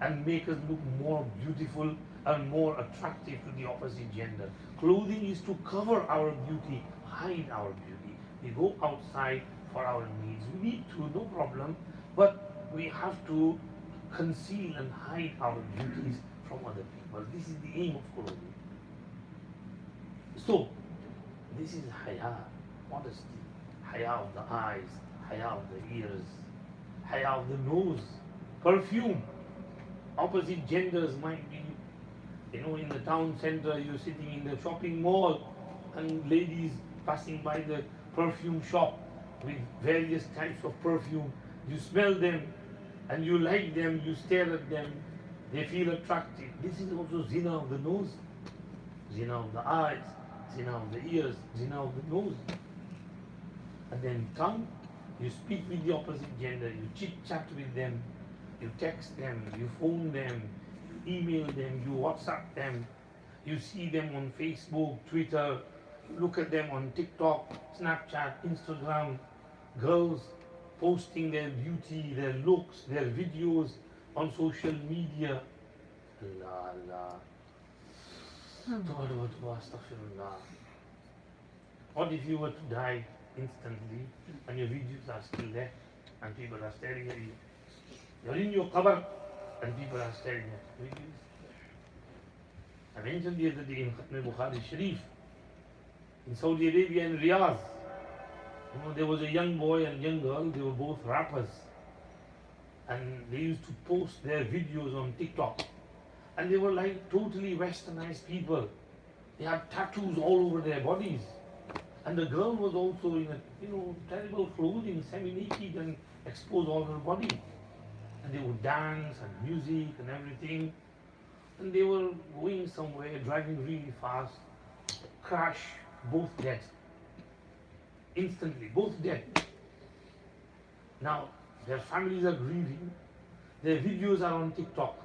and make us look more beautiful and more attractive to the opposite gender. Clothing is to cover our beauty, hide our beauty. We go outside for our needs. We need to, no problem, but we have to conceal and hide our beauties from other people. This is the aim of clothing. So, this is haya, modesty, haya of the eyes, haya of the ears, haya of the nose, perfume. Opposite genders might be, in the town center, you're sitting in the shopping mall and ladies passing by the perfume shop with various types of perfume. You smell them and you like them, you stare at them, they feel attractive. This is also zina of the nose, zina of the eyes, zina of the ears, zina of the nose. And then tongue, you speak with the opposite gender, you chit-chat with them, you text them, you phone them, you email them, you WhatsApp them, you see them on Facebook, Twitter, you look at them on TikTok, Snapchat, Instagram, girls posting their beauty, their looks, their videos on social media. Allah, Allah. Astaghfirullah. What if you were to die instantly and your videos are still there and people are staring at you? You're in your qabr and people are staring at videos. I mentioned the other day in Khatm Bukhari Sharif, in Saudi Arabia, in Riyadh, there was a young boy and young girl, they were both rappers. And they used to post their videos on TikTok. And they were like totally westernized people. They had tattoos all over their bodies. And the girl was also in a terrible clothing, semi-naked, and exposed all her body. And they would dance and music and everything. And they were going somewhere, driving really fast, crash, both dead. Instantly, both dead. Now, their families are grieving. Their videos are on TikTok.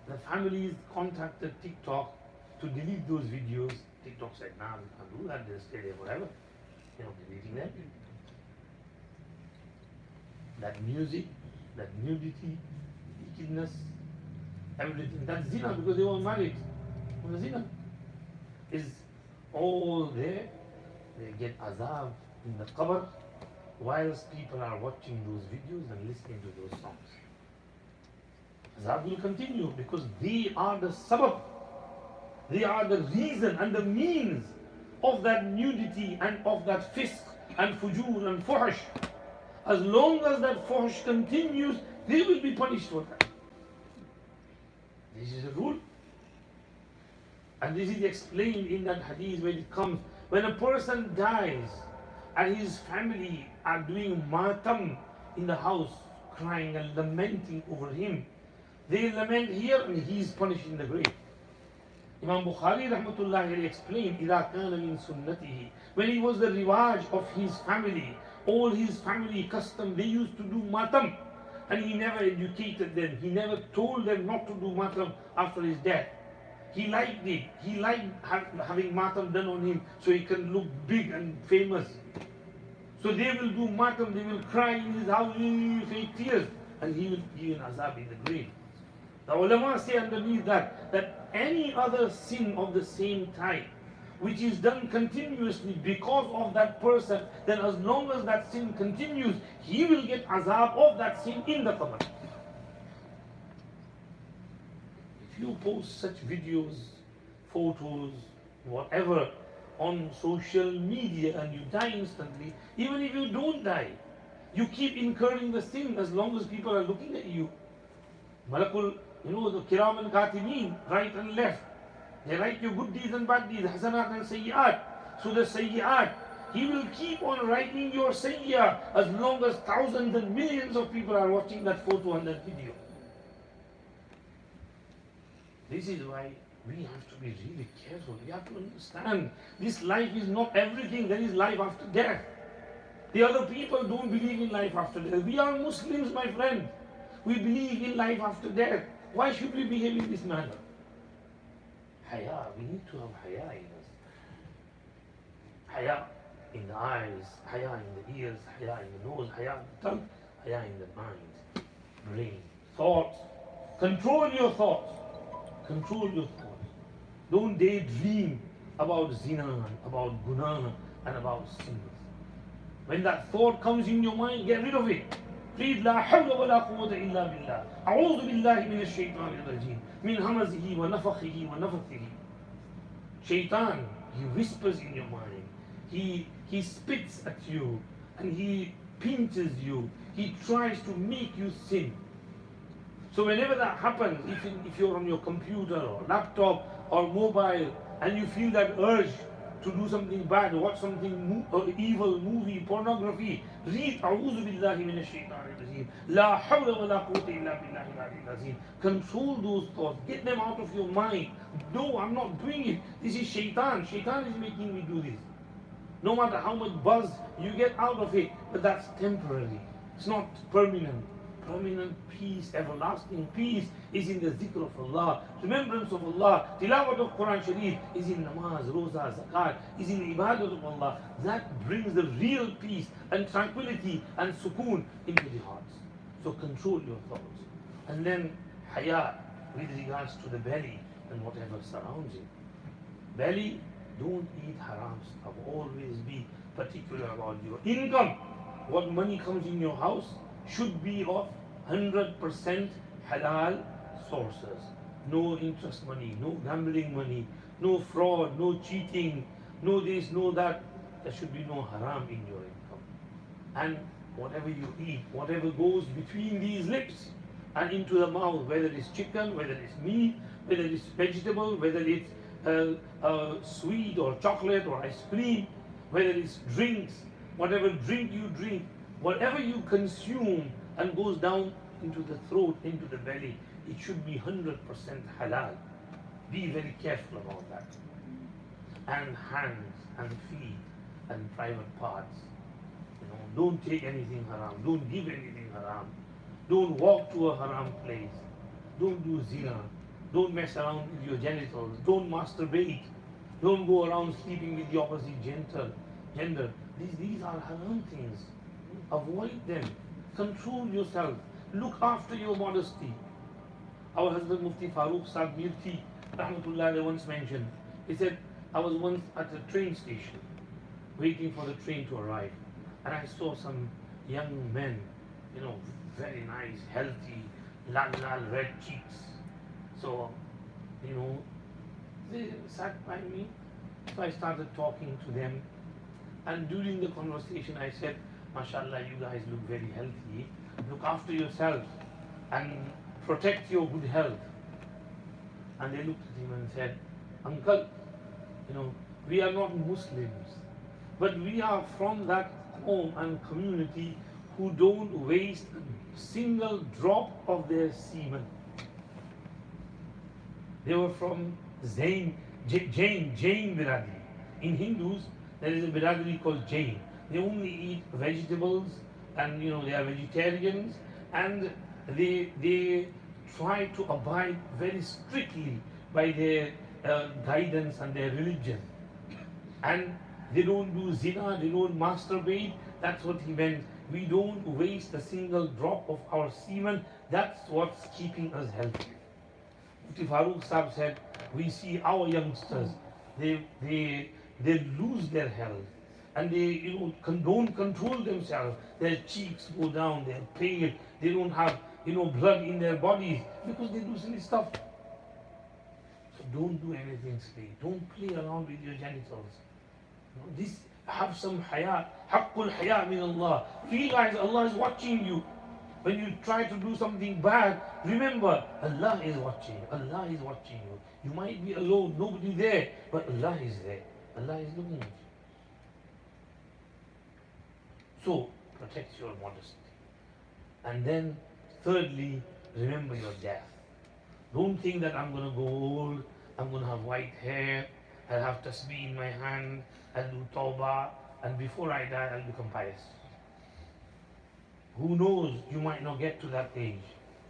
The families contacted TikTok to delete those videos. TikTok said, nah, we can't do that, they'll stay there forever. Deleting them. That music, that nudity, wickedness, everything, that's zina because they were married. Well, zina is all there. They get azab in the qabr whilst people are watching those videos and listening to those songs. Azab will continue because they are the sabab. They are the reason and the means of that nudity and of that fisq and fujur and fuhsh. As long as that fuhsh continues, they will be punished for that. This is a rule. And this is explained in that hadith when it comes. When a person dies and his family are doing matam in the house, crying and lamenting over him, they lament here and he is punished in the grave. Imam Bukhari rahmatullahi explained, إِذَا كَانَ مِن سُنَّتِهِ, when it was the riwaj of his family, all his family custom, they used to do matam. And he never educated them. He never told them not to do matam after his death. He liked it. He liked having matam done on him so he can look big and famous. So they will do matam, they will cry in his house, fake tears, and he will give an azab in the grave. The ulama say underneath that any other sin of the same type, which is done continuously because of that person, then as long as that sin continues, he will get azab of that sin in the qabr. If you post such videos, photos, whatever, on social media and you die instantly, even if you don't die, you keep incurring the sin as long as people are looking at you. Malakul, the kiram and katibin, right and left, they write your good deeds and bad deeds, hasanat and sayyi'at. So the sayyi'at, he will keep on writing your sayyah as long as thousands and millions of people are watching that photo and that video. This is why we have to be really careful. We have to understand this life is not everything. There is life after death. The other people don't believe in life after death. We are Muslims, my friend. We believe in life after death. Why should we behave in this manner? Haya, we need to have haya in us. Haya in the eyes, haya in the ears, haya in the nose, haya in the tongue, haya in the mind, brain, thoughts. Control your thoughts. Control your thoughts. Don't daydream about zina, about guna, and about sins. When that thought comes in your mind, get rid of it. Please, la hawla wa la quwwata illa billah. A'udhu billahi minash shaitanir rajim. Min hamazihi wa nafakhihi wa nafathihi. Shaitan, he whispers in your mind. He spits at you and he pinches you. He tries to make you sin. So whenever that happens, if you're on your computer or laptop or mobile and you feel that urge to do something bad, watch something evil, movie, pornography, read A'udhu billahi minash shaitanir rajim. La hawla wa la quwwata illa billahi al-aliyyil azim. Control those thoughts. Get them out of your mind. No, I'm not doing it. This is shaitan. Shaitan is making me do this. No matter how much buzz you get out of it, but that's temporary. It's not permanent. Permanent peace, everlasting peace is in the zikr of Allah, remembrance of Allah, tilawat of Quran Sharif is in namaz, roza, zakat, is in ibadat of Allah. That brings the real peace and tranquility and sukoon into the hearts. So control your thoughts. And then haya with regards to the belly and whatever surrounds it. Belly, don't eat haram stuff. Always be particular about your income. What money comes in your house should be of 100% halal sources. No interest money, no gambling money, no fraud, no cheating, no this, no that. There should be no haram in your income. And whatever you eat, whatever goes between these lips and into the mouth, whether it's chicken, whether it's meat, whether it's vegetable, whether it's sweet or chocolate or ice cream, whether it's drinks, whatever drink you drink, whatever you consume and goes down into the throat, into the belly, it should be 100% halal. Be very careful about that. And hands and feet and private parts. Don't take anything haram. Don't give anything haram. Don't walk to a haram place. Don't do zina. Don't mess around with your genitals. Don't masturbate. Don't go around sleeping with the opposite gender. These are haram things. Avoid them. Control yourself. Look after your modesty. Our husband Mufti Farooq Saad Mirti Rahmatullah once mentioned, he said, I was once at a train station waiting for the train to arrive, and I saw some young men, very nice, healthy, lal red cheeks. So, they sat by me. So I started talking to them, and during the conversation I said, MashaAllah, you guys look very healthy. Look after yourself and protect your good health. And they looked at him and said, Uncle, we are not Muslims, but we are from that home and community who don't waste a single drop of their semen. They were from Jain Biradri. In Hindus, there is a Biradri called Jain. they only eat vegetables, and they are vegetarians, and they try to abide very strictly by their guidance and their religion. And they don't do zina, they don't masturbate. That's what he meant. We don't waste a single drop of our semen. That's what's keeping us healthy. Mufti Farooq Saab said, we see our youngsters, they lose their health, and they don't control themselves. Their cheeks go down, they're pale, they don't have blood in their bodies because they do silly stuff. So don't do anything silly. Don't play around with your genitals. This, have some haya, haqqul haya min Allah. Realize Allah is watching you. When you try to do something bad, remember Allah is watching you. Allah is watching you. You might be alone, nobody there, but Allah is there. Allah is looking at you. So protect your modesty. And then thirdly, remember your death. Don't think that I'm going to go old, I'm going to have white hair, I'll have tasbih in my hand, I'll do tawbah, and before I die I'll become pious. Who knows, you might not get to that age.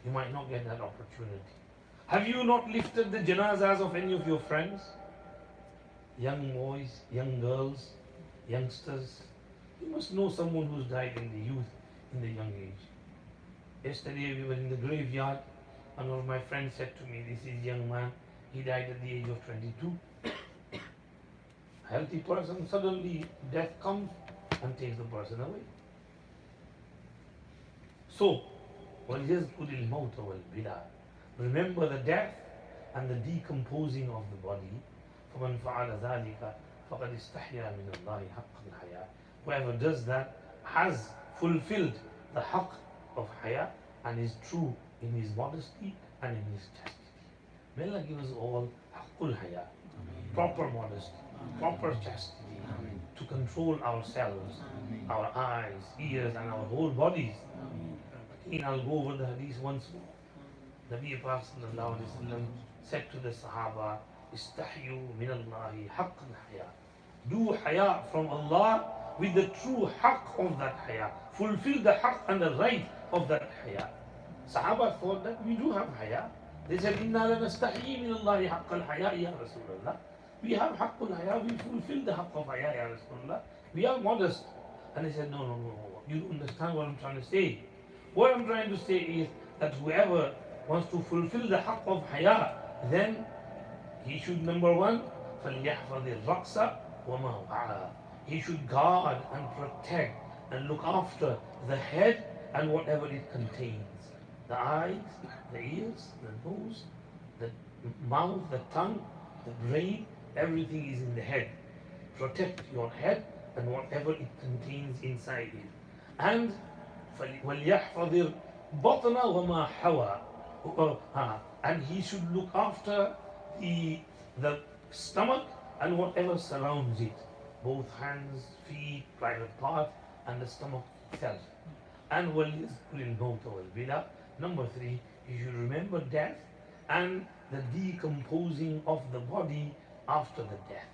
You might not get that opportunity. Have you not lifted the janazas of any of your friends? Young boys, young girls, youngsters. You must know someone who's died in the youth, in the young age. Yesterday we were in the graveyard. One of my friends said to me, this is a young man, he died at the age of 22. A healthy person, suddenly death comes and takes the person away. So, وَلْيَذْكُرِ الْمَوْتَ وَالْبِلَى. Remember the death and the decomposing of the body. فَمَنْ فَعَلَ ذَلِكَ فَقَدْ اسْتَحْيَا مِنَ اللَّهِ حَقَّ الْحَيَاءِ. Whoever does that has fulfilled the haqq of haya and is true in his modesty and in his chastity. May Allah give us all haqqul haya, proper modesty, proper chastity, to control ourselves, our eyes, ears, and our whole bodies. Again, I'll go over the hadith once more. Nabi Pak sallallahu alayhi wa sallam said to the Sahaba, Istahyu min Allahi haqqal haya. Do haya from Allah with the true haqq of that haya. Fulfill the haqq and the right of that haya. Sahaba thought that we do have haya. They said, Inna lanastahyi min Allahi haqqal haya ya Rasulullah. We have haqqul haya, we fulfill the haqq of haya ya Rasulullah. We are modest. And he said, no. You don't understand what I'm trying to say. What I'm trying to say is that whoever wants to fulfill the haqq of haya, then he should, number one, فَلْيَحْفَظِ الرَّقْصَ وَمَا وَعَى. He should guard and protect and look after the head and whatever it contains. The eyes, the ears, the nose, the mouth, the tongue, the brain, everything is in the head. Protect your head and whatever it contains inside it. And وَلْيَحْفَظِ الْبَطْنَ وَمَا حَوَى. And he should look after the stomach and whatever surrounds it. Both hands, feet, private part, and the stomach itself. And وَلْيَذْكُرِ الْمَوْتَ وَالْبِلَى. Number three, you should remember death and the decomposing of the body after the death.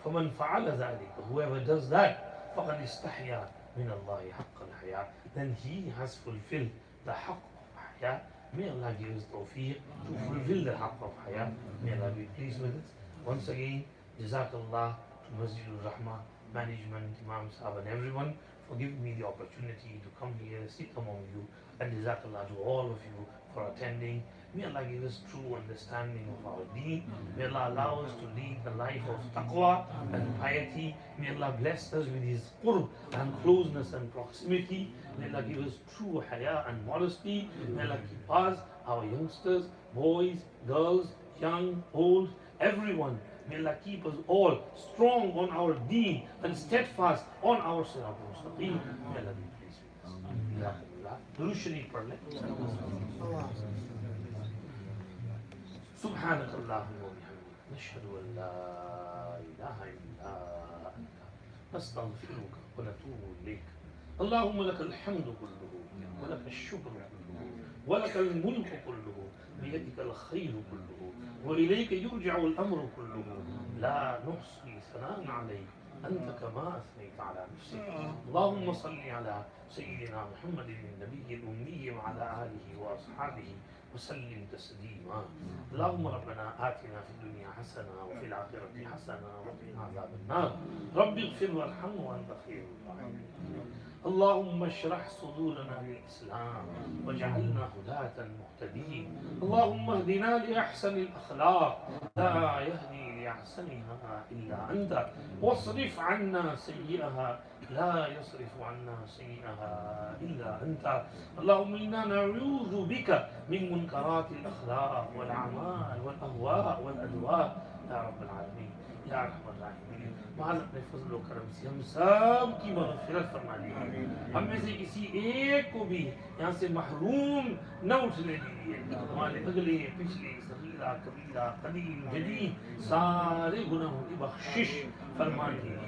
فَمَنْ فَعَلَ ذَلِكَ. Whoever does that, فَقَدْ اسْتَحْيَا مِنَ اللَّهِ حَقَّ الْحَيَاءِ. Then he has fulfilled the haqq of haya. May Allah give us tawfiq to fulfill the haqq of haya. May Allah be pleased with it. Once again, Jazakallah to Masjidur Rahmah, management, Imam Sahab, and everyone for giving me the opportunity to come here, sit among you, and Jazakallah to all of you for attending. May Allah give us true understanding of our deen. May Allah allow us to lead the life of taqwa and piety. May Allah bless us with His qurb and closeness and proximity. May Allah give us true haya and modesty. May Allah keep us, our youngsters, boys, girls, young, old, everyone. May Allah keep us all strong on our deen and steadfast on our sirat al-mustaqim. May Allah be pleased with us. Durood Sharif par le. سبحانك اللهم وبحمدك نشهد أن لا إله إلا أنت نستغفرك ونتوب إليك. اللهم لك الحمد كله ولك الشكر كله ولك الملك كله بيدك الخير كله وإليك يرجع الأمر كله لا نحصي ثناء عليك أنت كما أثنيت على نفسك اللهم صل على سيدنا محمد النبي الأمي وعلى آله وأصحابه وسلم تسليما اللهم ربنا آتنا في الدنيا حسنة وفي الآخرة حسنة وقنا عذاب النار رب اغفر وارحم وأنت خير الراحمين اللهم اشرح صدورنا للإسلام واجعلنا هداة مهتدين اللهم اهدنا لأحسن الأخلاق لا يهدي لأحسنها إلا أنت واصرف عنا سيئها لا يصرف عنا سيئها إلا أنت اللهم إنا نعوذ بك من منكرات الأخلاق والأعمال والأهواء والأدواء يا رب العالمين या रहमान रहीम माल अपने फजल व करम से हम सब की मग़फ़िरत फरमा दीजिए हम में से किसी एक को भी यहाँ से महरूम न उठने दीजिए हमारे अगले पिछले सगीरा कबीरा कदीम जदीद सारे गुनाहों की बख्शिश फरमा दीजिए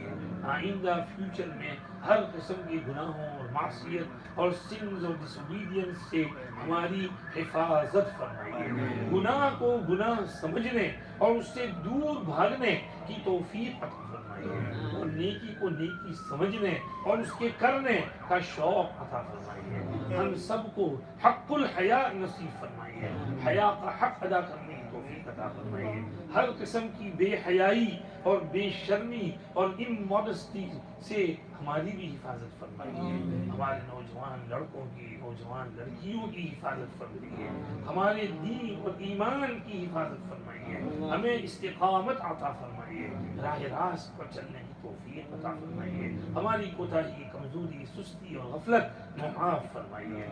आइंदा फ्यूचर में हर किस्म के गुनाहों और मासियत और सिन्स और डिसोबीडियंस से हमारी हिफाजत फरमाइए गुनाह को गुनाह समझने और उससे दूर भागने की तौफीक अता फरमाइए और नेकी को नेकी समझने और उसके करने का शौक अता फरमाइए हम सबको हक़्क़ुल हया नसीब फरमाइए हया का हक अदा करने की तौफीक अता फरमाइए हर किस्म की बेहयाई और बेशर्मी और इमोडेस्टी से हमारी भी हिफाजत फरमाइए हमारे नौजवान लड़कों की नौजवान लड़कियों की हिफाजत फरमाइए हमारे दीन और ईमान की हिफाजत फरमाइए हमें इस्तिकामत अता फरमाइए राह रास्त पर चलने की तौफीक अता फरमाइए हमारी कोताही कमजोरी सुस्ती और गफलत मुआफ फरमाइए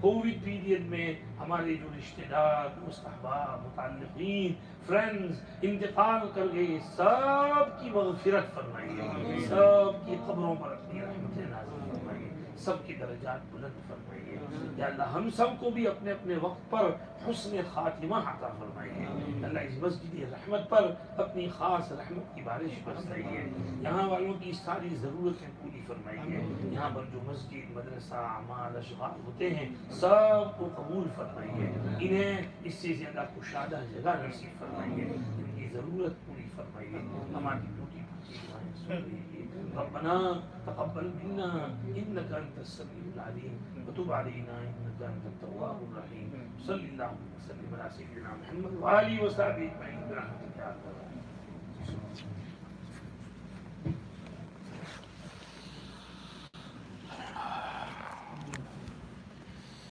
कोविड पीरियड में हमारे जो रिश्तेदार मुस्तहबाब मुताल्लिकीन फ्रेंड्स इंतकाल कर गए सब की मग़फ़िरत फरमाइए सब की कब्रों पर अपनी रहमतें नाज़िल फरमाइए सबके दर्जात बुलंद फरमाइए या अल्लाह हम सब को भी अपने अपने वक्त पर हुस्न खातिमा अता फरमाइए अल्लाह इस मस्जिद रहमत पर अपनी ख़ास रहमत की बारिश बरसाइए यहाँ वालों की सारी ज़रूरतें पूरी फरमाइए यहाँ पर जो मस्जिद मदरसा अमाल अशग़ाल होते हैं सब को कबूल फरमाइए इन्हें इससे ज़्यादा कुशादा जगह नसीब फरमाइए इनकी ज़रूरत पूरी फरमाइए हमारी टूटी फूटी दुआएं सुन लीजिए रब्बना तक़ब्बल मिन्ना इन्नका अंतस समीउल अलीम व तुब अलैना इन्नका अंतत तव्वाबुर रहीम सल्लल्लाहु अलैहि वसल्लम अला सय्यिदिना मुहम्मद व आलिहि व सहबिहि अजमईन बिरहमतिका या